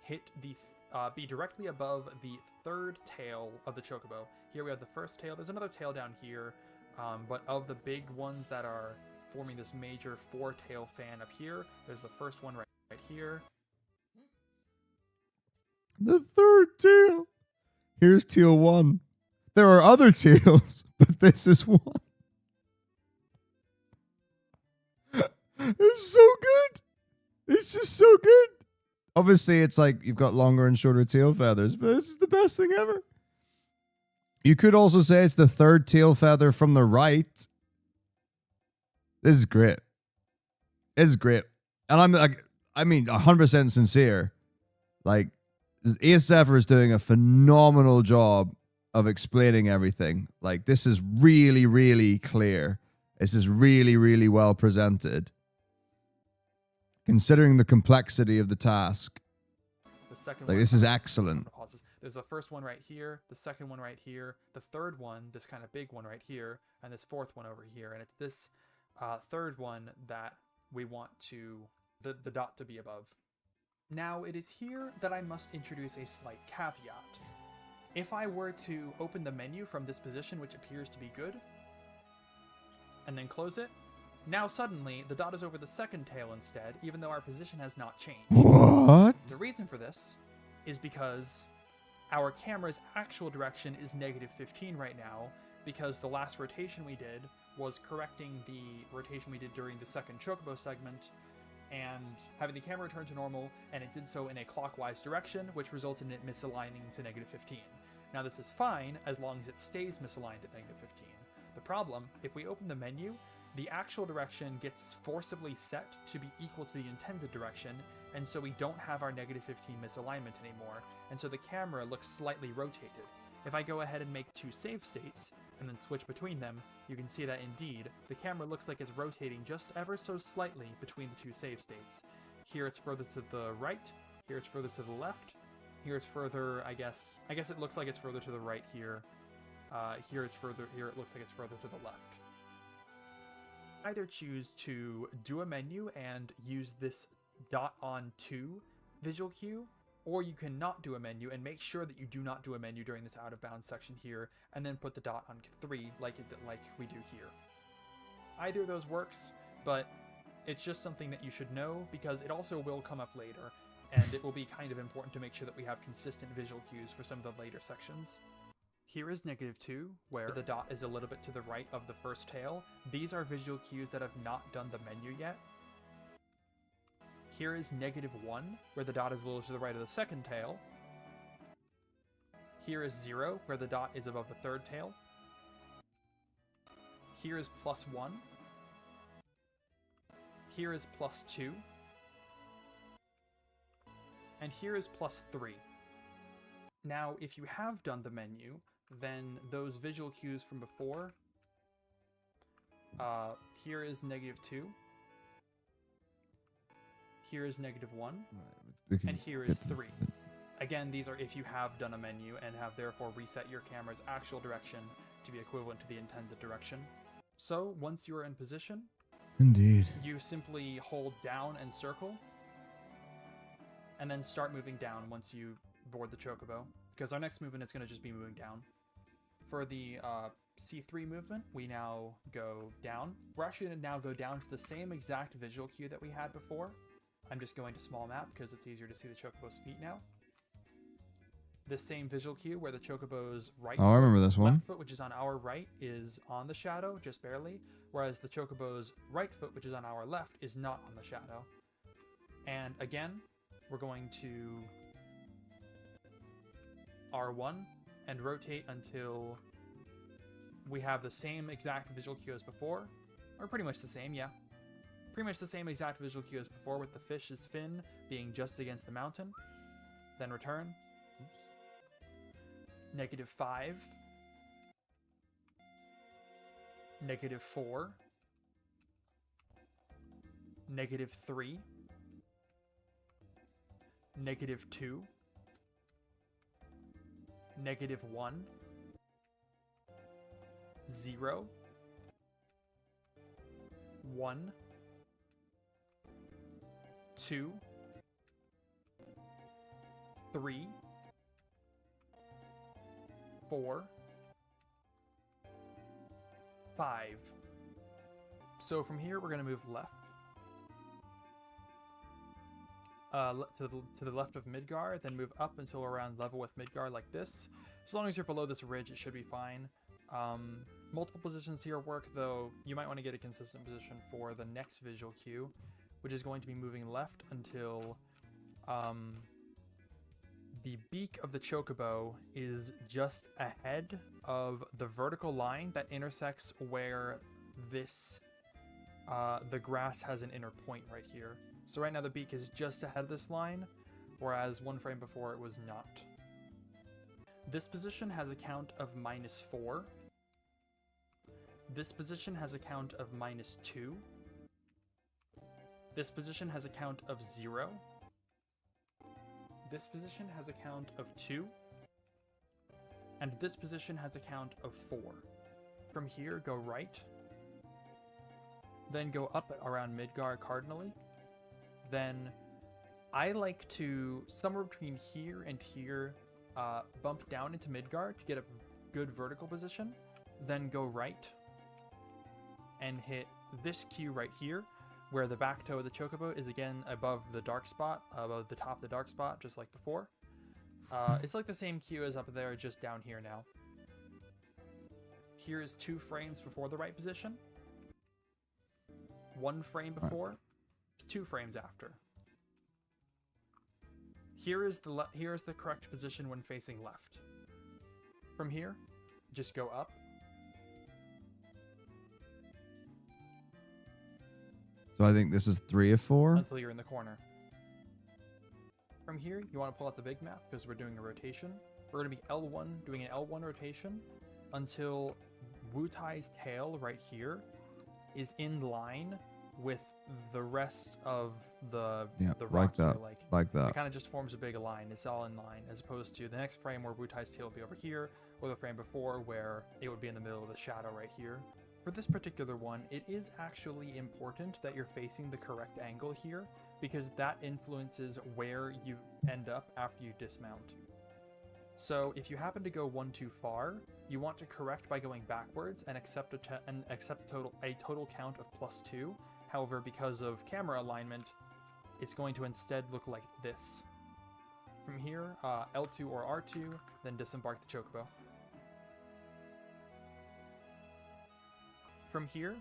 Hit the be directly above the third tail of the chocobo. Here we have the first tail. There's another tail down here, but of the big ones that are forming this major four-tail fan up here, there's the first one right here. The third tail. Here's tail 1. There are other tails, but this is one. It's so good. It's just so good. Obviously, it's like you've got longer and shorter tail feathers, but this is the best thing ever. You could also say it's the third tail feather from the right. This is great. This is great. And I'm like, 100% sincere. Like, Ace Zephyr is doing a phenomenal job of explaining everything. Like, this is really, really clear. This is really, really well presented. Considering the complexity of the task. The second like, one, this is excellent. There's the first one right here, the second one right here, the third one, this kind of big one right here, and this fourth one over here. And it's this third one that we want the dot to be above. Now, it is here that I must introduce a slight caveat. If I were to open the menu from this position, which appears to be good, and then close it, now suddenly the dot is over the second tail instead, even though our position has not changed. What? The reason for this is because our camera's actual direction is -15 right now, because the last rotation we did was correcting the rotation we did during the second chocobo segment, and having the camera return to normal, and it did so in a clockwise direction, which resulted in it misaligning to -15. Now this is fine as long as it stays misaligned at -15. The problem, if we open the menu, the actual direction gets forcibly set to be equal to the intended direction, and so we don't have our -15 misalignment anymore, and so the camera looks slightly rotated. If I go ahead and make 2 save states, and then switch between them, you can see that indeed, the camera looks like it's rotating just ever so slightly between the 2 save states. Here it's further to the right, here it's further to the left, here it's further, I guess it looks like it's further to the right here. Here it looks like it's further to the left. Either choose to do a menu and use this dot on 2 visual cue, or you can not do a menu and make sure that you do not do a menu during this out of bounds section here, and then put the dot on 3 like we do here. Either of those works, but it's just something that you should know because it also will come up later, and it will be kind of important to make sure that we have consistent visual cues for some of the later sections. Here is -2, where the dot is a little bit to the right of the first tail. These are visual cues that have not done the menu yet. Here is -1, where the dot is a little to the right of the second tail. Here is 0, where the dot is above the third tail. Here is +1. Here is +2. And here is +3. Now, if you have done the menu, then those visual cues from before, here is -2, here is -1, and here is 3. Again, these are if you have done a menu and have therefore reset your camera's actual direction to be equivalent to the intended direction. So once you are in position, Indeed. you simply hold down and circle, and then start moving down once you board the chocobo, because our next movement is going to just be moving down. For the C3 movement, we now go down. We're actually going to now go down to the same exact visual cue that we had before. I'm just going to small map because it's easier to see the chocobo's feet now. This same visual cue where the chocobo's right Oh, I remember this one. left foot, which is on our right, is on the shadow, just barely, whereas the chocobo's right foot, which is on our left, is not on the shadow. And again, we're going to R1 and rotate until we have the same exact visual cue as before, or pretty much the same, yeah. Pretty much the same exact visual cue as before, with the fish's fin being just against the mountain. Then return. -5. -4. -3. -2. -1. 0. 1. 2. 3. 4. 5. So from here, we're going to move left. To the left of Midgar, then move up until we're around level with Midgar like this. As long as you're below this ridge, it should be fine. Multiple positions here work, though you might want to get a consistent position for the next visual cue, which is going to be moving left until the beak of the chocobo is just ahead of the vertical line that intersects where this the grass has an inner point right here. So right now the beak is just ahead of this line, whereas one frame before it was not. This position has a count of -4. This position has a count of -2. This position has a count of 0. This position has a count of 2. And this position has a count of 4. From here, go right. Then go up around Midgar cardinally. Then I like to, somewhere between here and here, bump down into Midgar to get a good vertical position. Then go right and hit this cue right here, where the back toe of the chocobo is again above the dark spot, above the top of the dark spot, just like before. It's like the same cue as up there, just down here now. Here is 2 frames before the right position. 1 frame before, 2 frames after. Here is the correct position when facing left. From here, just go up. So I think this is 3 of 4. Until you're in the corner. From here, you want to pull out the big map because we're doing a rotation. We're going to be L1, doing an L1 rotation until Wutai's tail right here is in line with the rest of the rocks here. Like that. It kind of just forms a big line. It's all in line, as opposed to the next frame where Wutai's tail will be over here, or the frame before where it would be in the middle of the shadow right here. For this particular one, it is actually important that you're facing the correct angle here, because that influences where you end up after you dismount. So if you happen to go one too far, you want to correct by going backwards and accept a total count of +2. However, because of camera alignment, it's going to instead look like this. From here, L2 or R2, then disembark the chocobo. From here,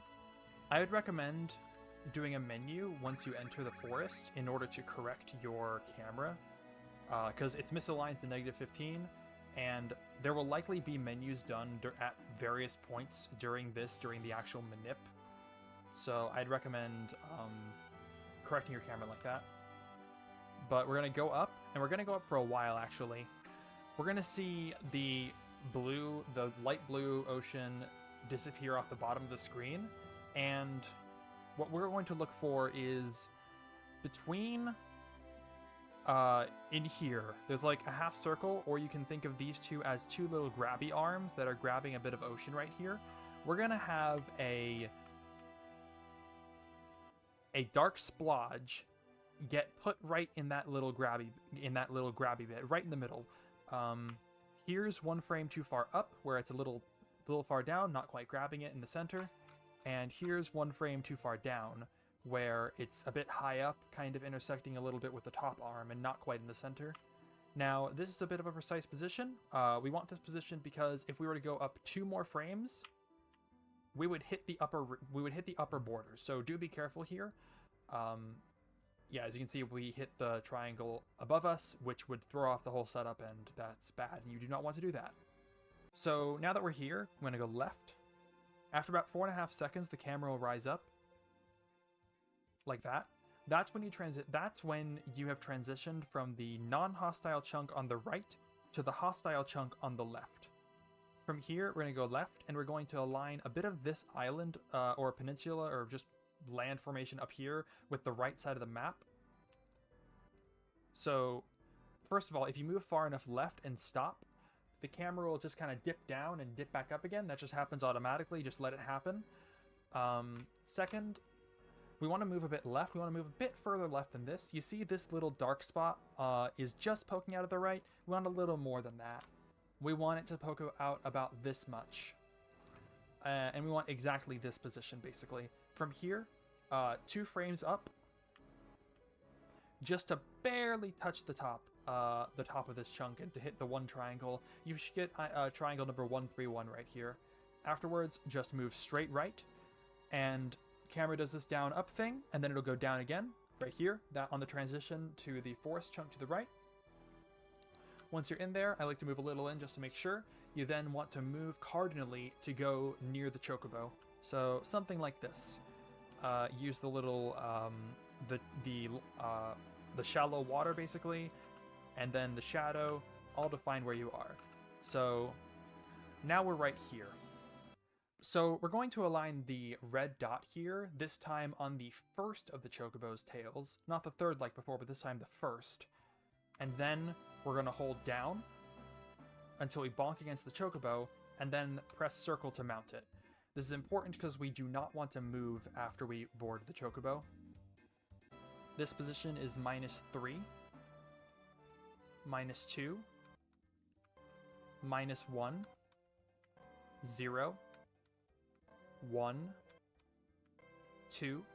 I would recommend doing a menu once you enter the forest in order to correct your camera, because it's misaligned to -15, and there will likely be menus done at various points during the actual manip. So I'd recommend correcting your camera like that. But we're going to go up, and we're going to go up for a while actually. We're going to see the light blue ocean disappear off the bottom of the screen, and what we're going to look for is between in here, there's like a half circle, or you can think of these two as two little grabby arms that are grabbing a bit of ocean right here. We're gonna have a dark splodge get put right in that little grabby bit, right in the middle. Here's one frame too far up, where it's a little far down, not quite grabbing it in the center. And here's one frame too far down, where it's a bit high up, kind of intersecting a little bit with the top arm and not quite in the center. Now, this is a bit of a precise position. We want this position because if we were to go up 2 more frames, we would hit the upper border. So do be careful here. Yeah, as you can see, we hit the triangle above us, which would throw off the whole setup, and that's bad, and you do not want to do that. So now that we're here, I'm going to go left. After about 4.5 seconds, the camera will rise up, like that. That's when you have transitioned from the non-hostile chunk on the right to the hostile chunk on the left. From here, we're going to go left, and we're going to align a bit of this island or peninsula or just land formation up here with the right side of the map. So, first of all, if you move far enough left and stop, the camera will just kind of dip down and dip back up again. That just happens automatically. Just let it happen. Second, we want to move a bit left. We want to move a bit further left than this. You see this little dark spot is just poking out of the right. We want a little more than that. We want it to poke out about this much. And we want exactly this position, basically. From here, 2 frames up, just to barely touch the top of this chunk and to hit the one triangle. You should get triangle number 131 right here. Afterwards, just move straight right, and camera does this down up thing, and then it'll go down again right here, that on the transition to the forest chunk to the right. Once you're in there, I like to move a little in just to make sure. You then want to move cardinally to go near the chocobo. So something like this. Use the little the shallow water basically, and then the shadow, all to find where you are. So now we're right here. So we're going to align the red dot here, this time on the first of the chocobo's tails, not the third like before, but this time the first. And then we're going to hold down until we bonk against the chocobo, and then press circle to mount it. This is important because we do not want to move after we board the chocobo. This position is -3, -2, -1, 0, 1, 2,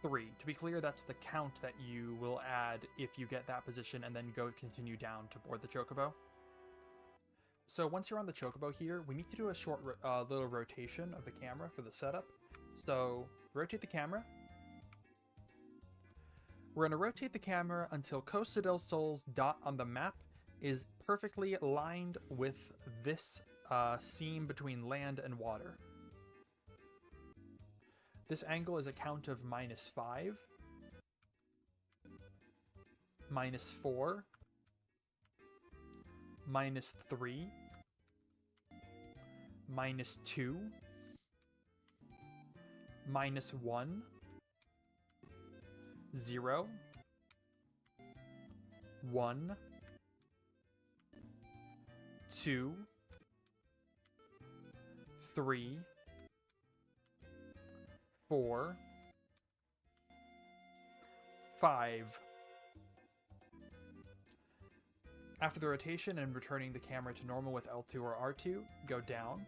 3. To be clear, that's the count that you will add if you get that position and then continue down to board the chocobo. So once you're on the chocobo here, we need to do a short little rotation of the camera for the setup. So rotate the camera. We're going to rotate the camera until Costa del Sol's dot on the map is perfectly aligned with this seam between land and water. This angle is a count of -5, -4, -3, -2, -1, 0, 1, 2, 3, 4, 5. After the rotation and returning the camera to normal with L2 or R2, go down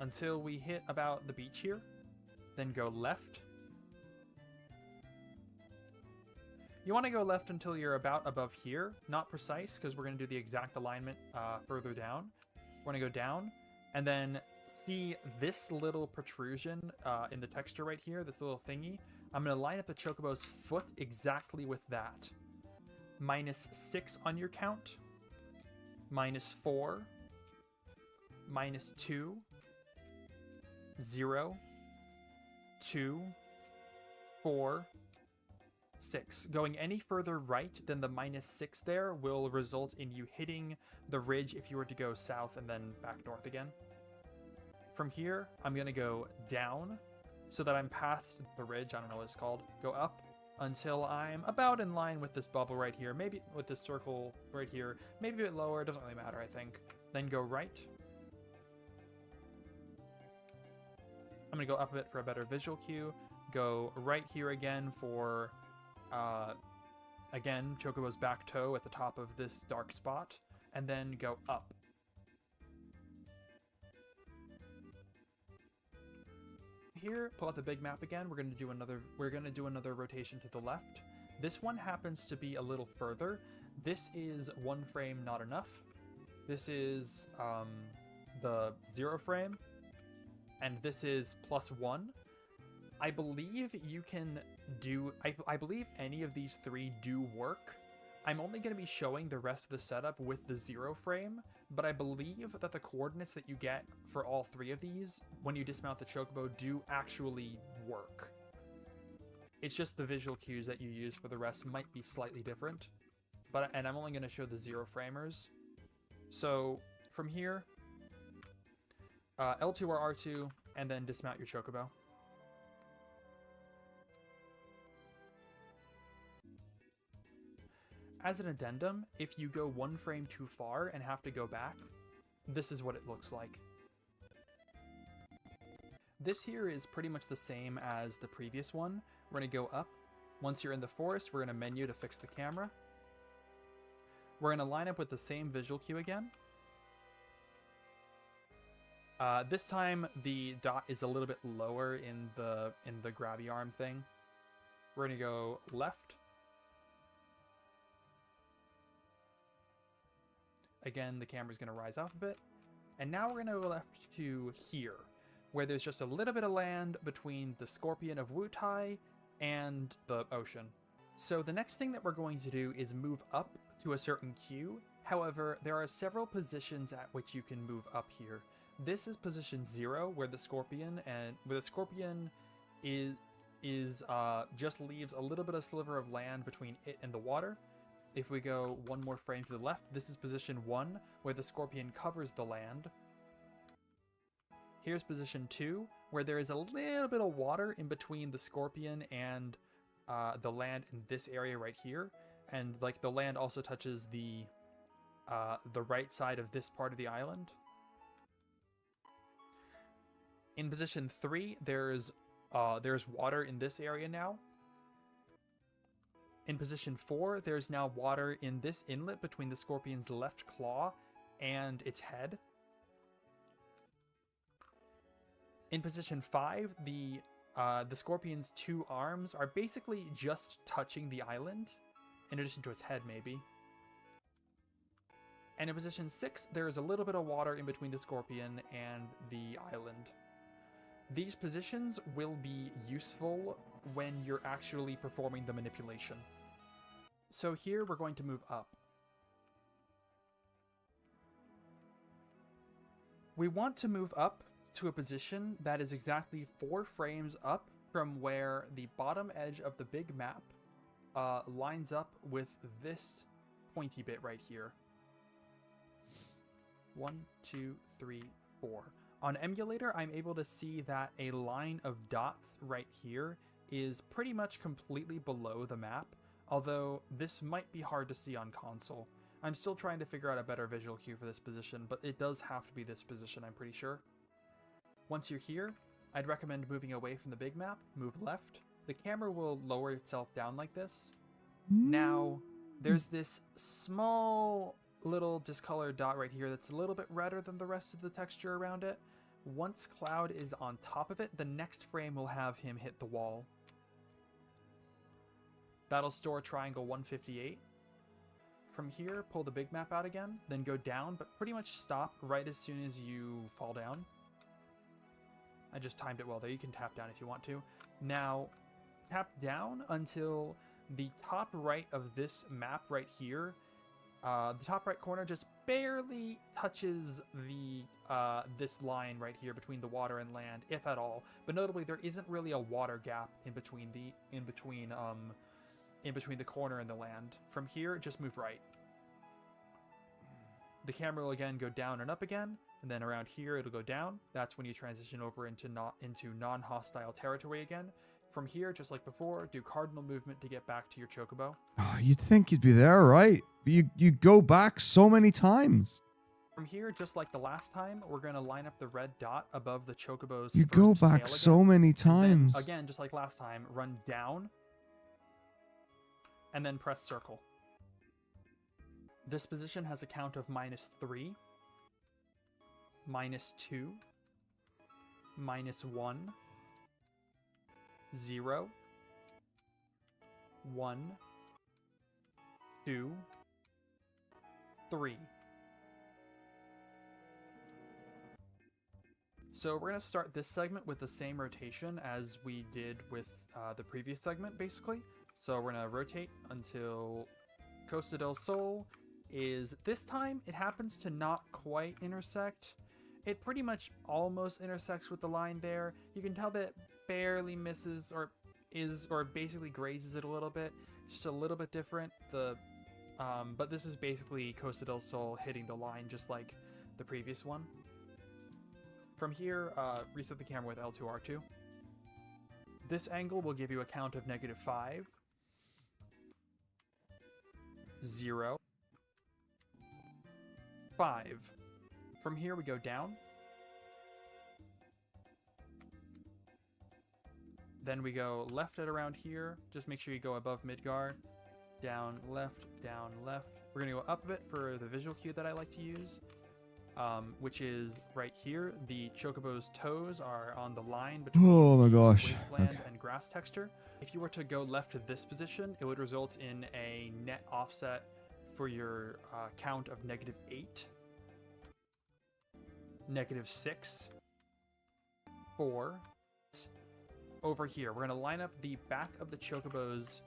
until we hit about the beach here, then go left. You want to go left until you're about above here, not precise because we're going to do the exact alignment further down. We're going to go down and then see this little protrusion in the texture right here, this little thingy. I'm going to line up the chocobo's foot exactly with that. -6 on your count, -4, -2, 0, 2, 4, 6. Going any further right than the -6 there will result in you hitting the ridge if you were to go south and then back north again. From here, I'm going to go down so that I'm past the ridge, I don't know what it's called, go up, until I'm about in line with this bubble right here, maybe with this circle right here, maybe a bit lower, it doesn't really matter, I think. Then go right. I'm gonna go up a bit for a better visual cue. Go right here again for, again, Chocobo's back toe at the top of this dark spot, and then go up. Here, pull out the big map again. We're gonna do another rotation to the left. This one happens to be a little further. This is 1 frame not enough. This is the 0 frame, and this is +1. I believe you can do. I believe any of these 3 do work. I'm only going to be showing the rest of the setup with the 0 frame, but I believe that the coordinates that you get for all 3 of these when you dismount the Chocobo do actually work. It's just the visual cues that you use for the rest might be slightly different, and I'm only going to show the 0 framers. So from here, L2 or R2, and then dismount your Chocobo. As an addendum, if you go 1 frame too far and have to go back, this is what it looks like. This here is pretty much the same as the previous one. We're going to go up. Once you're in the forest, we're going to menu to fix the camera. We're going to line up with the same visual cue again. This time the dot is a little bit lower in the grabby arm thing. We're going to go left. Again, the camera's going to rise up a bit. And now we're going to go left to here, where there's just a little bit of land between the Scorpion of Wutai and the ocean. So the next thing that we're going to do is move up to a certain cue. However, there are several positions at which you can move up here. This is position 0, where the Scorpion just leaves a little bit of sliver of land between it and the water. If we go 1 more frame to the left, this is position 1, where the Scorpion covers the land. Here's position 2, where there is a little bit of water in between the Scorpion and the land in this area right here. And like the land also touches the right side of this part of the island. In position 3, there's water in this area now. In position 4, there's now water in this inlet between the Scorpion's left claw and its head. In position 5, the Scorpion's 2 arms are basically just touching the island, in addition to its head maybe. And in position 6, there is a little bit of water in between the Scorpion and the island. These positions will be useful when you're actually performing the manipulation. So here we're going to move up. We want to move up to a position that is exactly 4 frames up from where the bottom edge of the big map lines up with this pointy bit right here. 1, 2, 3, 4. On emulator, I'm able to see that a line of dots right here is pretty much completely below the map, although this might be hard to see on console. I'm still trying to figure out a better visual cue for this position, but it does have to be this position, I'm pretty sure. Once you're here, I'd recommend moving away from the big map, move left. The camera will lower itself down like this. Now, there's this small little discolored dot right here that's a little bit redder than the rest of the texture around it. Once Cloud is on top of it, the next frame will have him hit the wall. That'll store triangle 158. From here, pull the big map out again, then go down, but pretty much stop right as soon as you fall down. I just timed it well there. You can tap down if you want to. Now, tap down until the top right of this map right here, the top right corner just barely touches the this line right here between the water and land, if at all. But notably, there isn't really a water gap in between the corner and the land. From here, just move right. The camera will again go down and up again, and then around here it'll go down. That's when you transition over into non-hostile territory again. From here, just like before, do cardinal movement to get back to your chocobo. Oh, you'd think you'd be there, right? But you go back so many times. From here, just like the last time, we're going to line up the red dot above the chocobo's You first go tail back again. so many And then, times. again, just like last time, run down and then press circle. This position has a count of -3, -2, -1, 0, 1, 2, 3. So we're going to start this segment with the same rotation as we did with the previous segment, basically. So we're going to rotate until Costa del Sol is, this time, it happens to not quite intersect. It pretty much almost intersects with the line there. You can tell that it barely misses or basically grazes it a little bit. Just a little bit different. But this is basically Costa del Sol hitting the line just like the previous one. From here, reset the camera with L2R2. This angle will give you a count of -5, 0, 5. From here, we go down. Then we go left at around here. Just make sure you go above Midgar. Down, left, down, left. We're going to go up a bit for the visual cue that I like to use, which is right here. The chocobo's toes are on the line between Oh my gosh. wasteland Okay. and grass texture. If you were to go left to this position, it would result in a net offset for your count of -8, -6, 4. Over here, we're going to line up the back of the chocobo's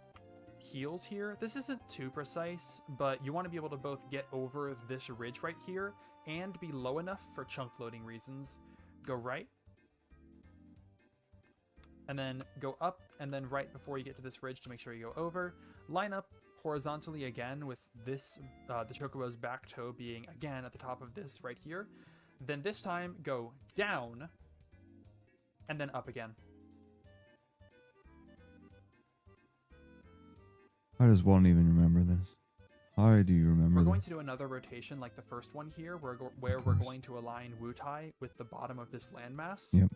heels here. This isn't too precise, but you want to be able to both get over this ridge right here and be low enough for chunk loading reasons. Go right, and then go up, and then right before you get to this ridge to make sure you go over. Line up horizontally again with this, the chocobo's back toe being again at the top of this right here. Then this time go down, and then up again. How does one even remember this? How do you remember We're this? going to do another rotation like the first one here, where we're course. going to align Wutai with the bottom of this landmass. Yep.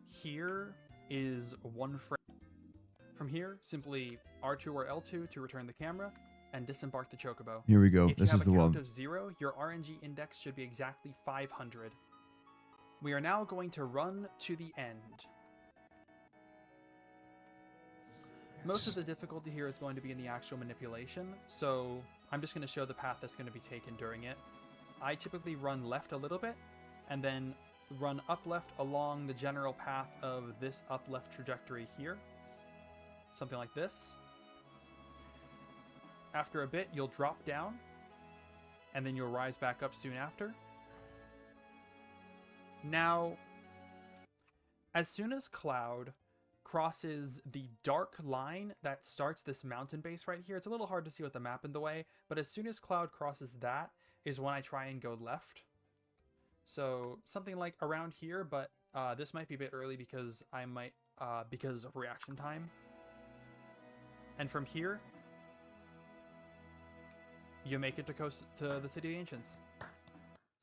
Here is one frame. From here, simply R2 or L2 to return the camera and disembark the chocobo. Here we go. If This you is have the a count one. of 0, your RNG index should be exactly 500. We are now going to run to the end. Most of the difficulty here is going to be in the actual manipulation, so I'm just going to show the path that's going to be taken during it. I typically run left a little bit, and then run up left along the general path of this up left trajectory here. Something like this. After a bit, you'll drop down, and then you'll rise back up soon after. Now, as soon as Cloud crosses the dark line that starts this mountain base right here, it's a little hard to see with the map in the way, but as soon as Cloud crosses that is when I try and go left. So something like around here, but this might be a bit early because I might because of reaction time. And from here, you make it to the City of the Ancients.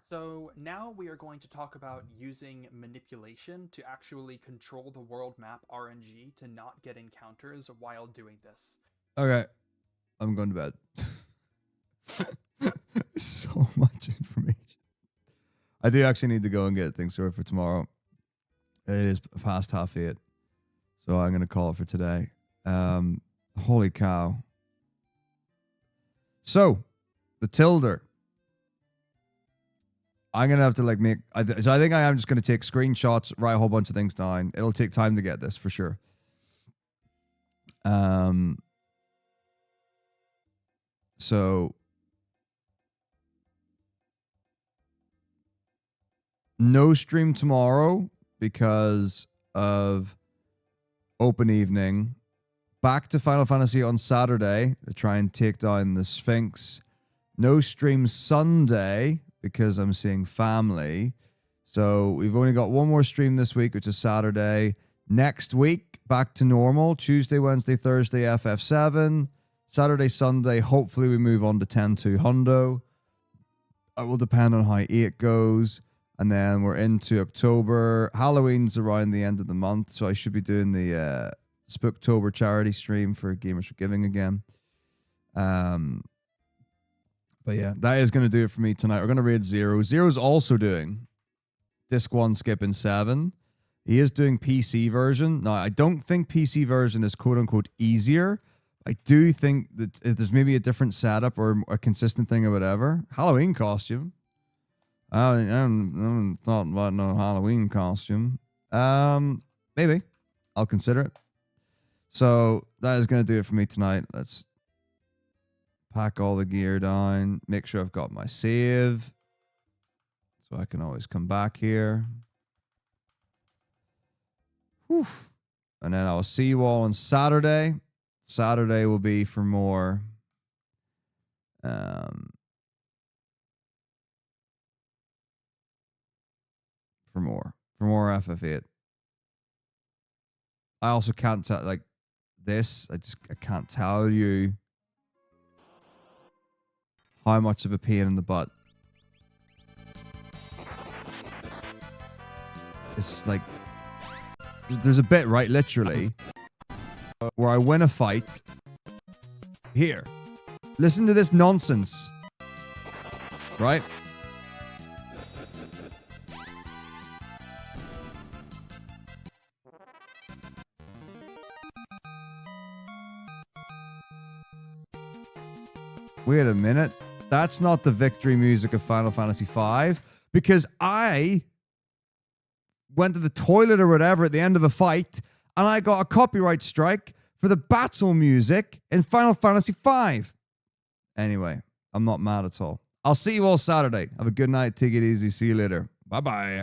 So now we are going to talk about using manipulation to actually control the world map RNG to not get encounters while doing this. Okay. I'm going to bed. So much information. I do actually need to go and get things sorted for tomorrow. It is past 8:30. So I'm going to call it for today. Holy cow. So, the Tilder. I'm going to have to like make... So I think I am just going to take screenshots, write a whole bunch of things down. It'll take time to get this for sure. So... No stream tomorrow because of open evening. Back to Final Fantasy on Saturday to try and take down the Sphinx. No stream Sunday because I'm seeing family. So we've only got one more stream this week, which is Saturday. Next week, back to normal. Tuesday, Wednesday, Thursday, FF7. Saturday, Sunday, hopefully we move on to 10-2 Hundo. It will depend on how 8 goes. And then we're into October. Halloween's around the end of the month, so I should be doing the Spooktober charity stream for Gamers for Giving again. But yeah, that is going to do it for me tonight. We're going to raid Zero. Zero's also doing Disc 1 Skip in 7. He is doing PC version. Now, I don't think PC version is quote-unquote easier. I do think that there's maybe a different setup or a consistent thing or whatever. Halloween costume. I haven't thought about no Halloween costume. Maybe. I'll consider it. So that is going to do it for me tonight. Let's pack all the gear down. Make sure I've got my save. So I can always come back here. Whew. And then I'll see you all on Saturday. Saturday will be for more for more FF8. I also can't tell like this. I can't tell you how much of a pain in the butt. It's like there's a bit, right, literally, where I win a fight. Here. Listen to this nonsense. Right? Wait a minute. That's not the victory music of Final Fantasy V, because I went to the toilet or whatever at the end of a fight, and I got a copyright strike for the battle music in Final Fantasy V. Anyway, I'm not mad at all. I'll see you all Saturday. Have a good night. Take it easy. See you later. Bye-bye.